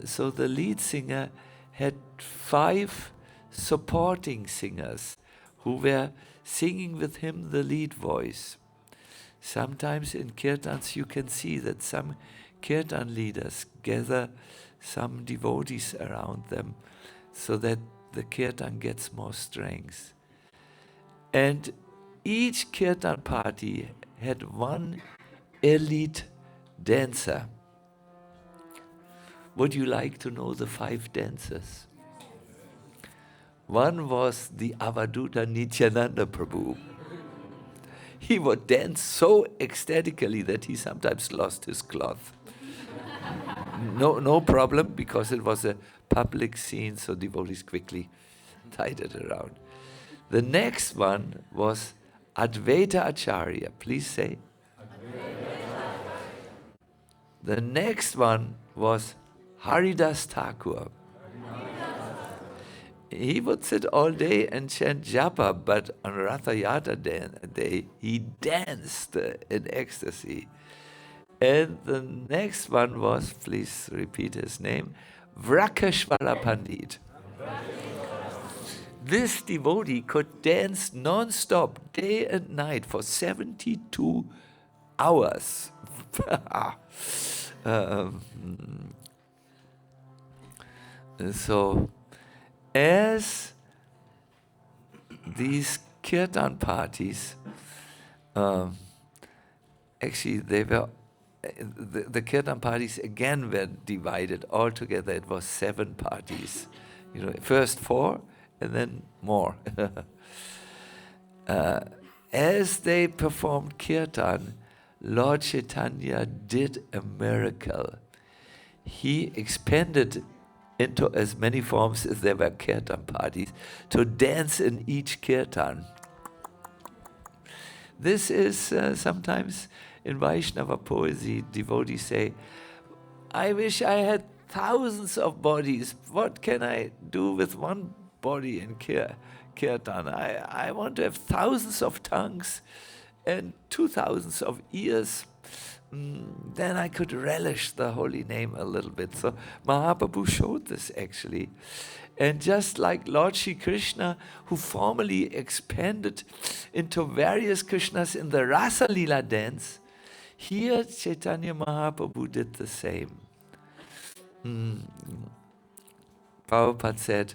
So the lead singer had 5 supporting singers who were singing with him the lead voice. Sometimes in kirtans you can see that some kirtan leaders gather some devotees around them so that the kirtan gets more strength. And each kirtan party had 1 elite dancer. Would you like to know the 5 dancers? One was the Avaduta Nityananda Prabhu. He would dance so ecstatically that he sometimes lost his cloth. No problem, because it was a public scene, so devotees quickly tied it around. The next one was Advaita Acharya. Please say. The next one was Haridas Thakur. He would sit all day and chant japa, but on Ratha Yatra day, he danced in ecstasy. And the next one was, please repeat his name, Vrakeshwara Pandit. This devotee could dance non-stop, day and night, for 72 hours. So, as these Kirtan parties, actually they were, the Kirtan parties again were divided. Altogether it was 7 parties. You know, first 4 and then more. As they performed Kirtan, Lord Chaitanya did a miracle. He expanded into as many forms as there were Kirtan parties to dance in each Kirtan. This is sometimes in Vaishnava poesy, devotees say, I wish I had thousands of bodies. What can I do with one body in Kirtan? I want to have thousands of tongues and 2,000 of ears. Then I could relish the holy name a little bit. So Mahaprabhu showed this actually. And just like Lord Shri Krishna, who formally expanded into various Krishnas in the Rasa Lila dance, here Chaitanya Mahaprabhu did the same. Prabhupada said,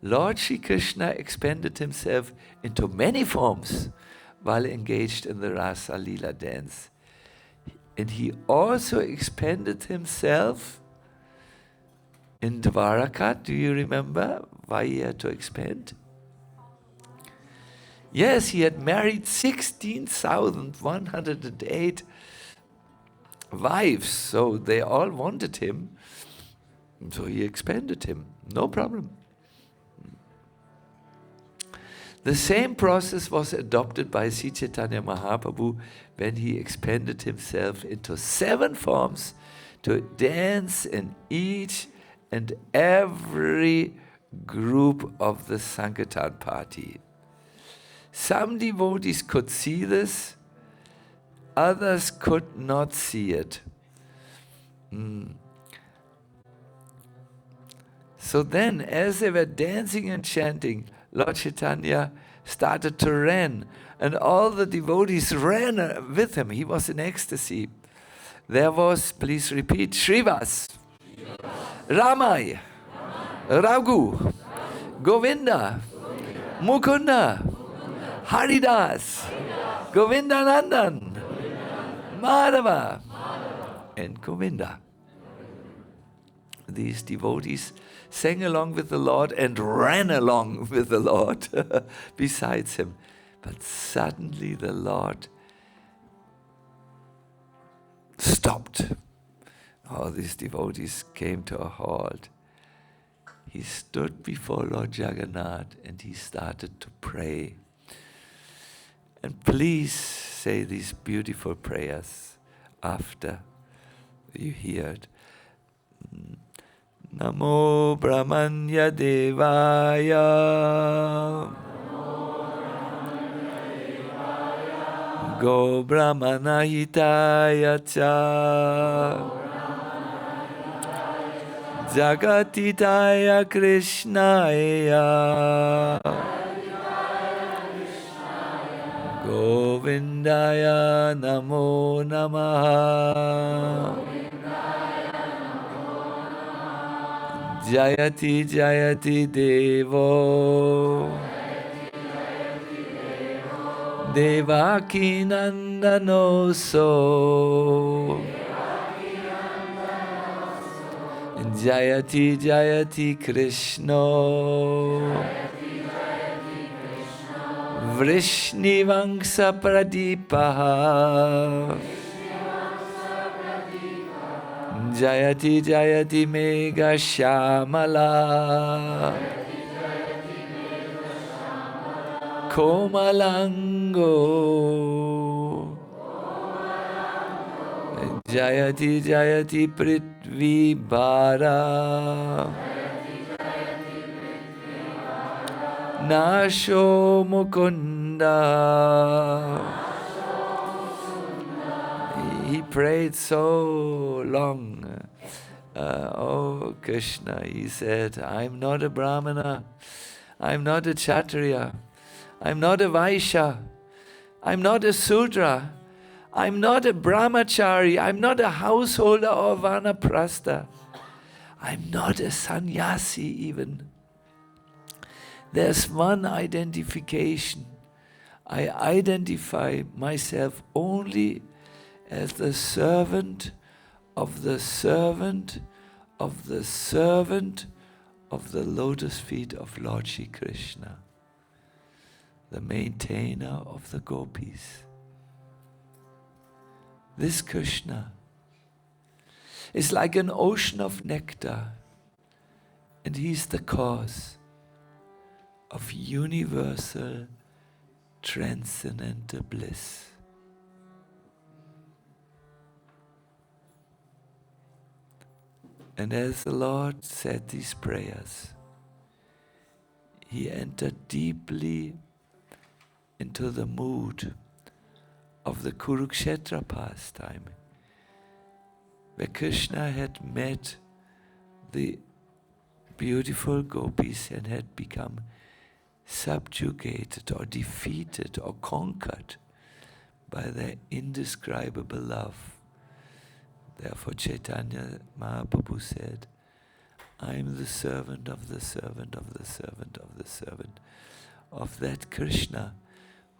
Lord Shri Krishna expanded himself into many forms while engaged in the Rasa Lila dance. And he also expanded himself in Dwaraka. Do you remember why he had to expand? Yes, he had married 16,108 wives, so they all wanted him. So he expanded him, no problem. The same process was adopted by Sri Chaitanya Mahaprabhu when he expanded himself into 7 forms to dance in each and every group of the Sankirtan party. Some devotees could see this, others could not see it. So then, as they were dancing and chanting, Lord Chaitanya started to run, and all the devotees ran with him. He was in ecstasy. There was, please repeat, Srivas, Ramai, Raghu, Govinda, Mukunda, Haridas, Govindanandan, Madhava, and Govinda. These devotees sang along with the Lord and ran along with the Lord besides him. But suddenly the Lord stopped. All these devotees came to a halt. He stood before Lord Jagannath and he started to pray. And please say these beautiful prayers after you hear it. Namo Brahmanya Devaya Go Brahmana Hitaya Cha Jagatitaya Krishnaya Govindaya Namo Namaha Jayati Jayati Devo Devaki Nandano So Jayati Jayati Krishna Vrishnivangsha Pradipaha Jayati Jayati Mega Shamala Komalango Jayati Jayati Prithvi Bara Nasho Mukunda He prayed so long. Oh Krishna, he said, I'm not a Brahmana, I'm not a Kshatriya, I'm not a Vaishya, I'm not a Sudra, I'm not a Brahmachari, I'm not a householder or Vanaprastha, I'm not a sannyasi even. There's one identification. I identify myself only as the servant of the servant of the servant of the lotus feet of Lord Shri Krishna, the maintainer of the Gopis. This Krishna is like an ocean of nectar, and he's the cause of universal transcendental bliss. And as the Lord said these prayers, he entered deeply into the mood of the Kurukshetra pastime, where Krishna had met the beautiful gopis and had become subjugated or defeated or conquered by their indescribable love. Therefore Chaitanya Mahaprabhu said, I am the servant of the servant of the servant of the servant of that Krishna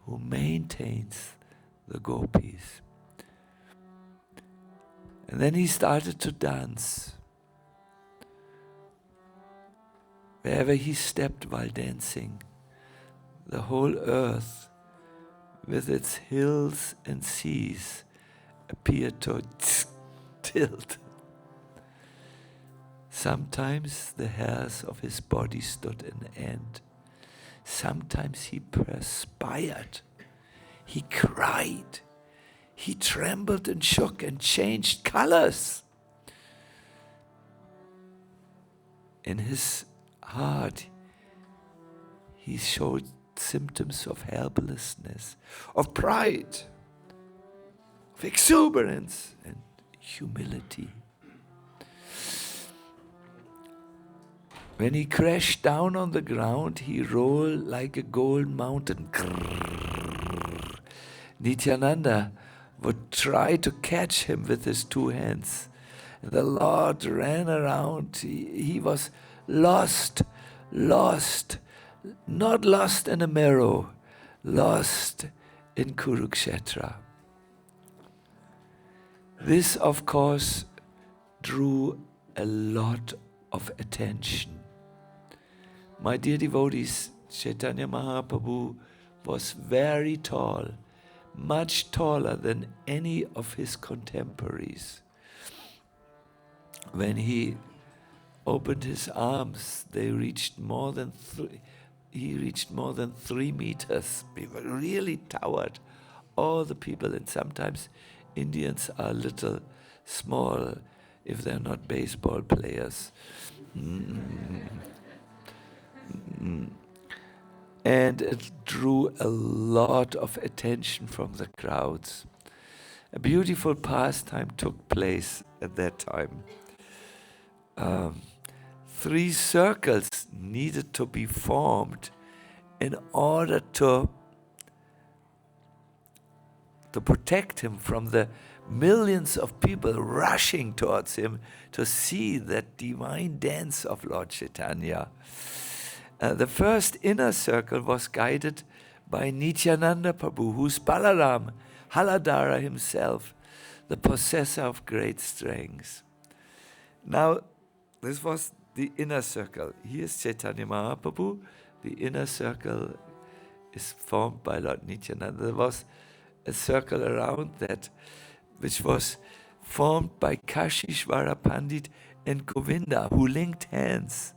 who maintains the gopis. And then he started to dance. Wherever he stepped while dancing, the whole earth with its hills and seas appeared to tilt. Sometimes the hairs of his body stood on end. Sometimes he perspired. He cried. He trembled and shook and changed colors. In his heart, he showed symptoms of helplessness, of pride, of exuberance and humility. When he crashed down on the ground, he rolled like a gold mountain. Nityananda would try to catch him with his two hands. And the Lord ran around. He was lost, not lost in a mirror, lost in Kurukshetra. This, of course, drew a lot of attention. My dear devotees, Chaitanya Mahaprabhu was very tall, much taller than any of his contemporaries. When he opened his arms, they reached more than he reached more than 3 meters. People really towered. All the people, and sometimes Indians are little small if they're not baseball players. And it drew a lot of attention from the crowds. A beautiful pastime took place at that time. 3 circles needed to be formed in order to protect him from the millions of people rushing towards him to see that divine dance of Lord Chaitanya. The first inner circle was guided by Nityananda Prabhu, who's Balaram, Haladhara himself, the possessor of great strength. Now, this was the inner circle. Here's Chaitanya Mahaprabhu. The inner circle is formed by Lord Nityananda. There was a circle around that, which was formed by Kashishvara Pandit and Govinda, who linked hands.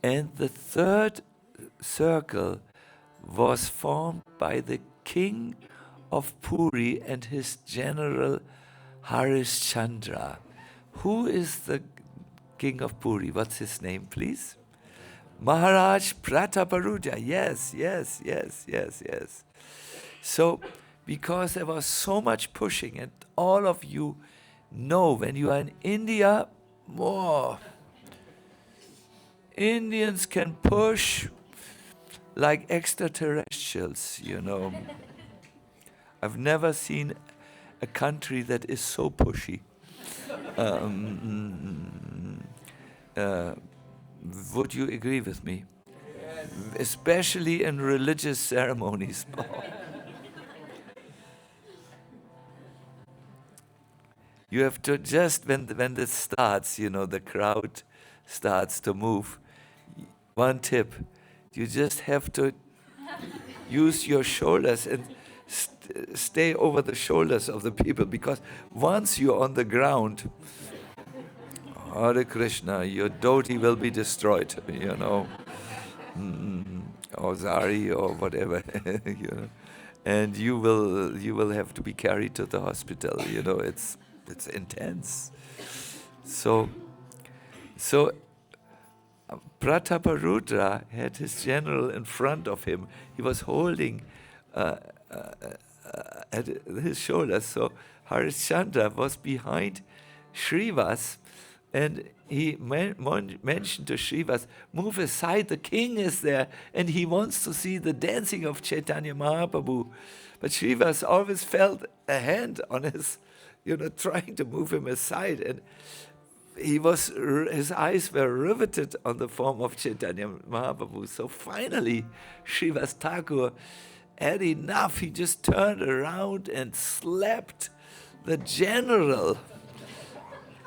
And the third circle was formed by the king of Puri and his general Harishchandra. Who is the king of Puri? What's his name, please? Maharaj Prataparuja. Yes. So, because there was so much pushing, and all of you know when you are in India, whoa, Indians can push like extraterrestrials, you know. I've never seen a country that is so pushy. Would you agree with me? Yes. Especially in religious ceremonies. You have to just, when this starts, you know, the crowd starts to move. One tip, you just have to use your shoulders and stay over the shoulders of the people, because once you're on the ground, Hare Krishna, your dhoti will be destroyed, you know, or zari or whatever, you know, and you will have to be carried to the hospital, you know, it's intense. So Prataparudra had his general in front of him. He was holding at his shoulders. So Harishchandra was behind Srivas, and he mentioned to Srivas, move aside, the king is there, and he wants to see the dancing of Chaitanya Mahaprabhu. But Srivas always felt a hand on his, you know, trying to move him aside, and his eyes were riveted on the form of Chaitanya Mahaprabhu. So finally, Srivas Thakur had enough. He just turned around and slapped the general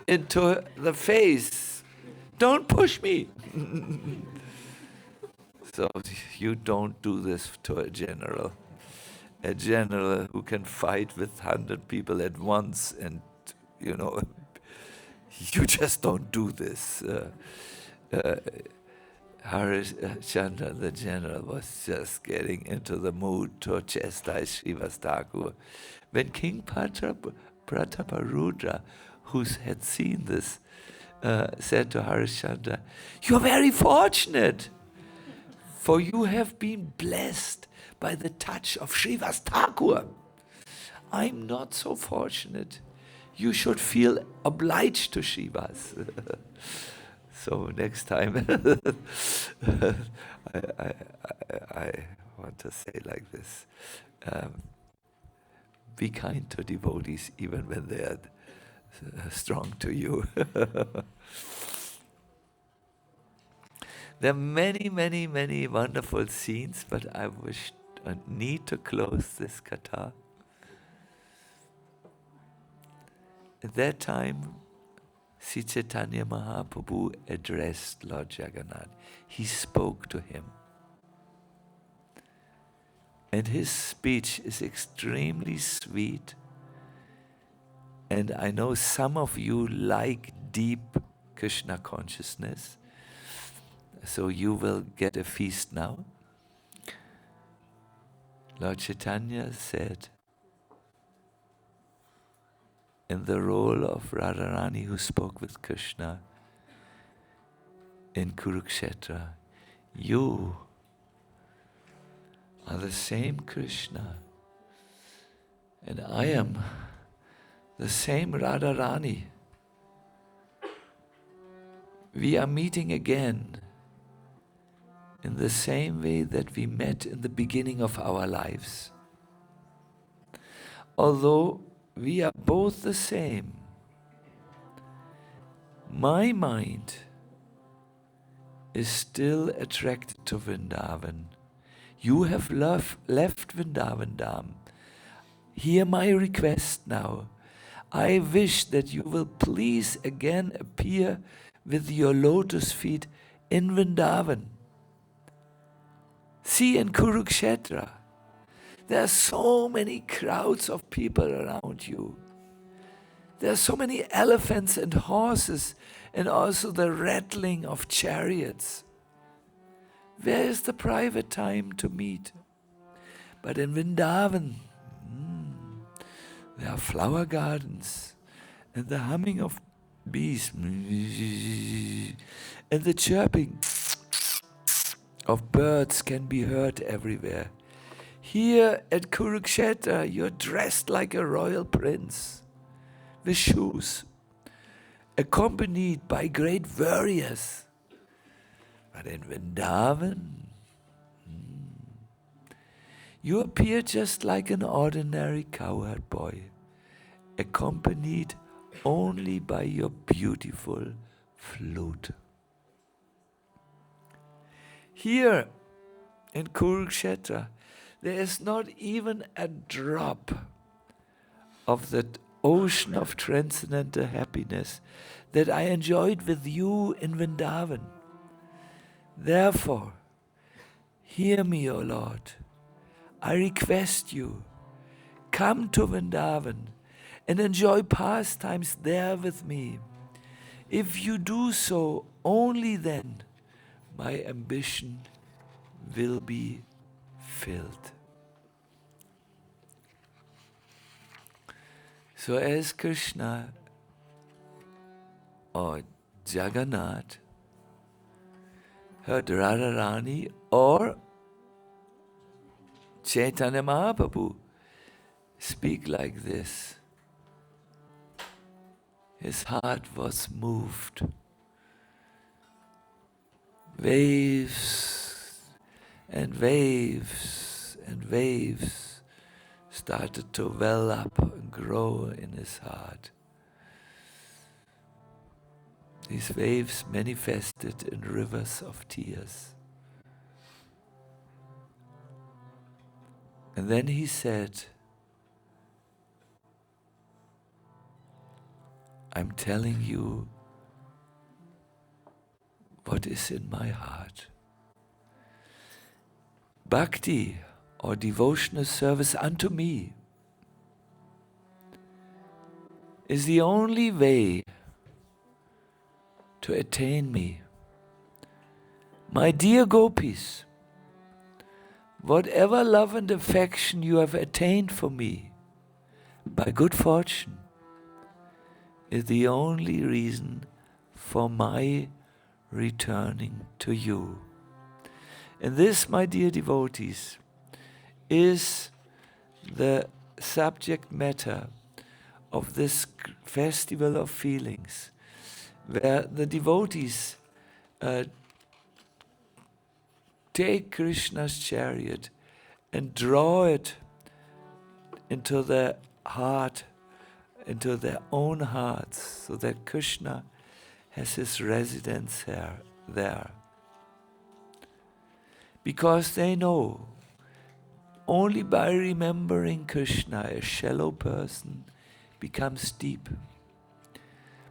into the face. Don't push me. So you don't do this to a general. A general who can fight with 100 people at once, and, you know, you just don't do this. Harishchandra, the general, was just getting into the mood to chastise Srivas Thakur. When King Prataparudra, who had seen this, said to Harishchandra, "You're very fortunate, for you have been blessed by the touch of Srivas Thakur. I'm not so fortunate. You should feel obliged to Srivas." So next time, I want to say like this: be kind to devotees, even when they are strong to you. There are many, many, many wonderful scenes, but I need to close this Katha. At that time, Sri Chaitanya Mahaprabhu addressed Lord Jagannath. He spoke to him. And his speech is extremely sweet. And I know some of you like deep Krishna consciousness, so you will get a feast now. Lord Chaitanya said, in the role of Radharani, who spoke with Krishna in Kurukshetra, you are the same Krishna, and I am the same Radharani. We are meeting again in the same way that we met in the beginning of our lives. Although we are both the same, my mind is still attracted to Vrindavan. You have left Vrindavan Dham. Hear my request now. I wish that you will please again appear with your lotus feet in Vrindavan. See, in Kurukshetra, there are so many crowds of people around you. There are so many elephants and horses, and also the rattling of chariots. Where is the private time to meet? But in Vrindavan, there are flower gardens, and the humming of bees, and the chirping of birds can be heard everywhere. Here at Kurukshetra, you're dressed like a royal prince, with shoes, accompanied by great warriors. But in Vrindavan, you appear just like an ordinary cowherd boy, accompanied only by your beautiful flute. Here in Kurukshetra, there is not even a drop of that ocean of transcendental happiness that I enjoyed with you in Vrindavan. Therefore, hear me, O Lord. I request you, come to Vrindavan and enjoy pastimes there with me. If you do so, only then my ambition will be filled. So as Krishna or Jagannath heard Radharani or Chaitanya Mahaprabhu speak like this, his heart was moved. Waves and waves and waves started to well up and grow in his heart. These waves manifested in rivers of tears. And then he said, I'm telling you what is in my heart. Bhakti, or devotional service unto me, is the only way to attain me. My dear Gopis, whatever love and affection you have attained for me by good fortune is the only reason for my returning to you. And this, my dear devotees, is the subject matter of this festival of feelings, where the devotees take Krishna's chariot and draw it into their heart, into their own hearts, so that Krishna has his residence there. Because they know only by remembering Krishna, a shallow person becomes deep.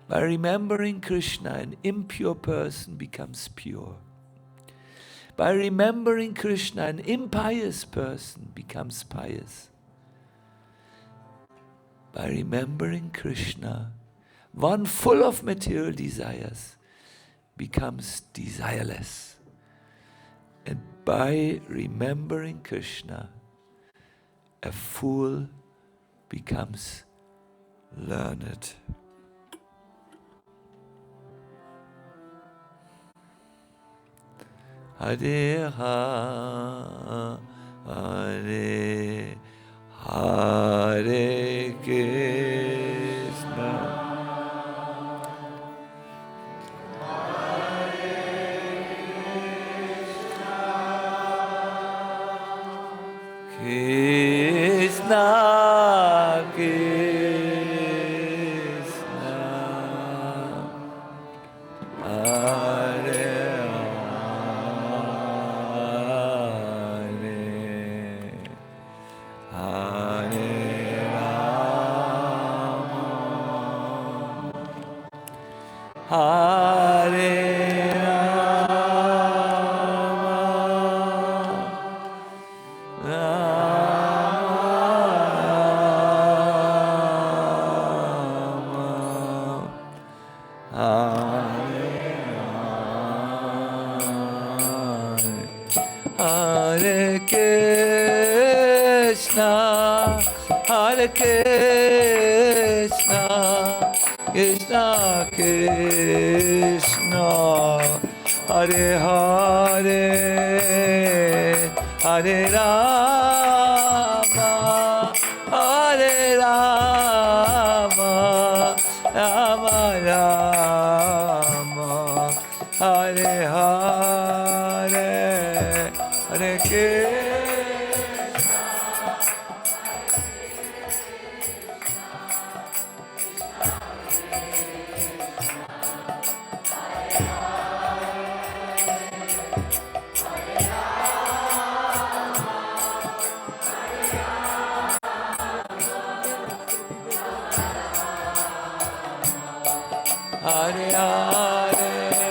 By remembering Krishna, an impure person becomes pure. By remembering Krishna, an impious person becomes pious. By remembering Krishna, one full of material desires becomes desireless. And by remembering Krishna, a fool becomes learned. Hare Ha, Hare Hare Krishna. Krishna, Krishna, Hare Hare, Hare Rama, Hare Krishna, Krishna Krishna, Hare Hare, Hare Rama, Hare Hare,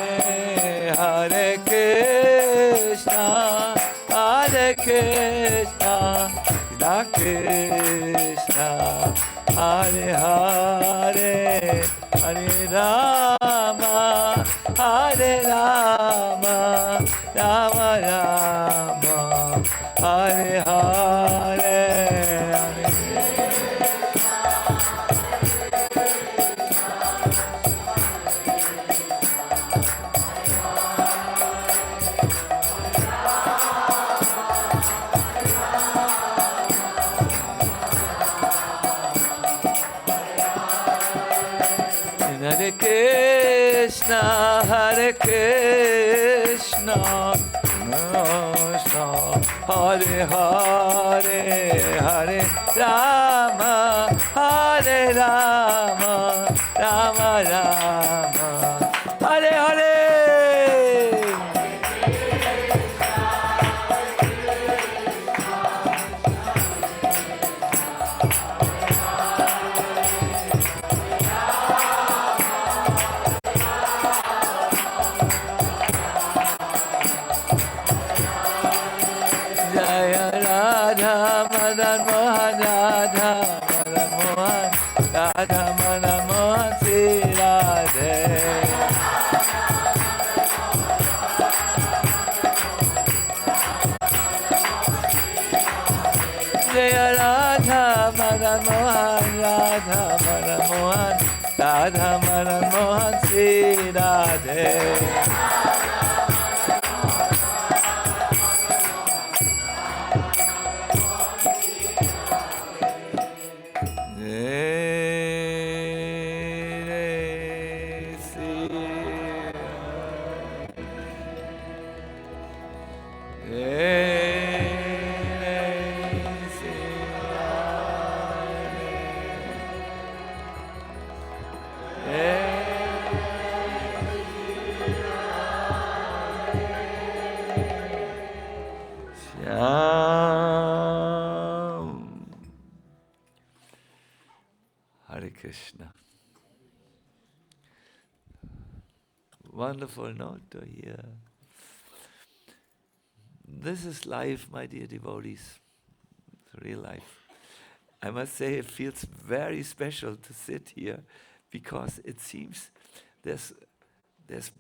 Hare Krishna, Hare Krishna, Krishna Krishna, Hare Hare, Hare Rama, Hare Rama, Rama Rama, Hare Hare, Hare Hare Krishna, Hare Krishna, Krishna, Hare Hare, Hare Rama, Hare Rama, Rama Rama, Hare Hare. Madan Mohan, Radha, Madan Mohan, Radha, Madan Mohan, Sri Radhe. Jaya Radha, Madan Mohan, Radha, Madan Mohan, Radha, Madan Mohan, Sri Radhe. Krishna. Wonderful note to hear. This is life, my dear devotees. It's real life. I must say it feels very special to sit here because it seems there's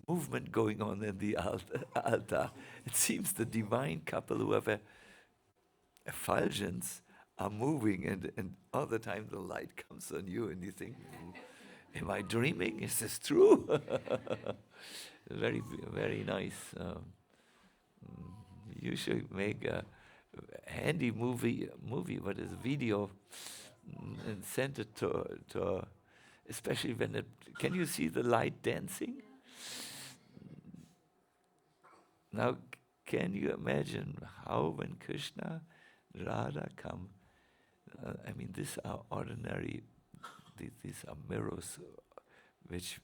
movement going on in the altar. It seems the divine couple who have effulgence are moving, and all the time the light comes on you and you think, am I dreaming? Is this true? Very, very nice. You should make a handy movie, what is video, and send it to especially when it, can you see the light dancing? Now, can you imagine how when Krishna, Radha come, I mean, these are ordinary, these are mirrors which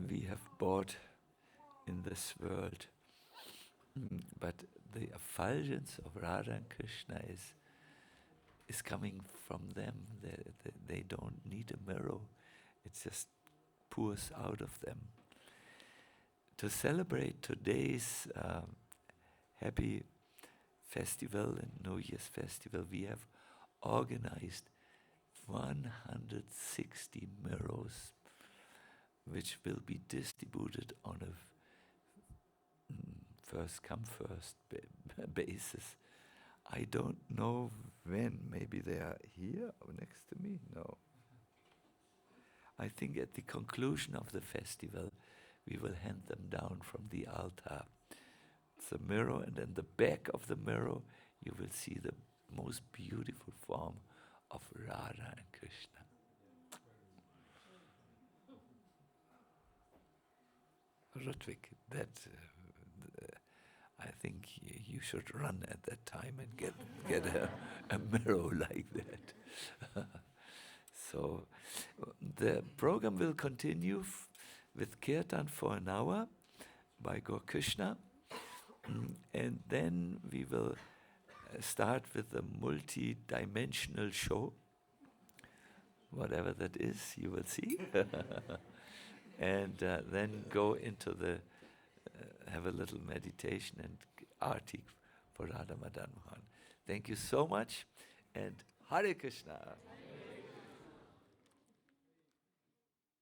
we have bought in this world. But the effulgence of Radha and Krishna is coming from them. They don't need a mirror. It just pours out of them. To celebrate today's happy festival and New Year's festival, we have organized 160 mirrors which will be distributed on a first come first basis. I don't know when. Maybe they are here or next to me. No. I think at the conclusion of the festival we will hand them down from the altar. It's a mirror, and in the back of the mirror you will see the most beautiful form of Radha and Krishna. Ludwig, that I think you should run at that time and get a mirror like that. So the program will continue with Kirtan for an hour by Gaur Krishna, and then we will start with a multi-dimensional show whatever that is, you will see. And then go into have a little meditation and arti for Radha Madan Mohan. Thank you so much, and Hare Krishna.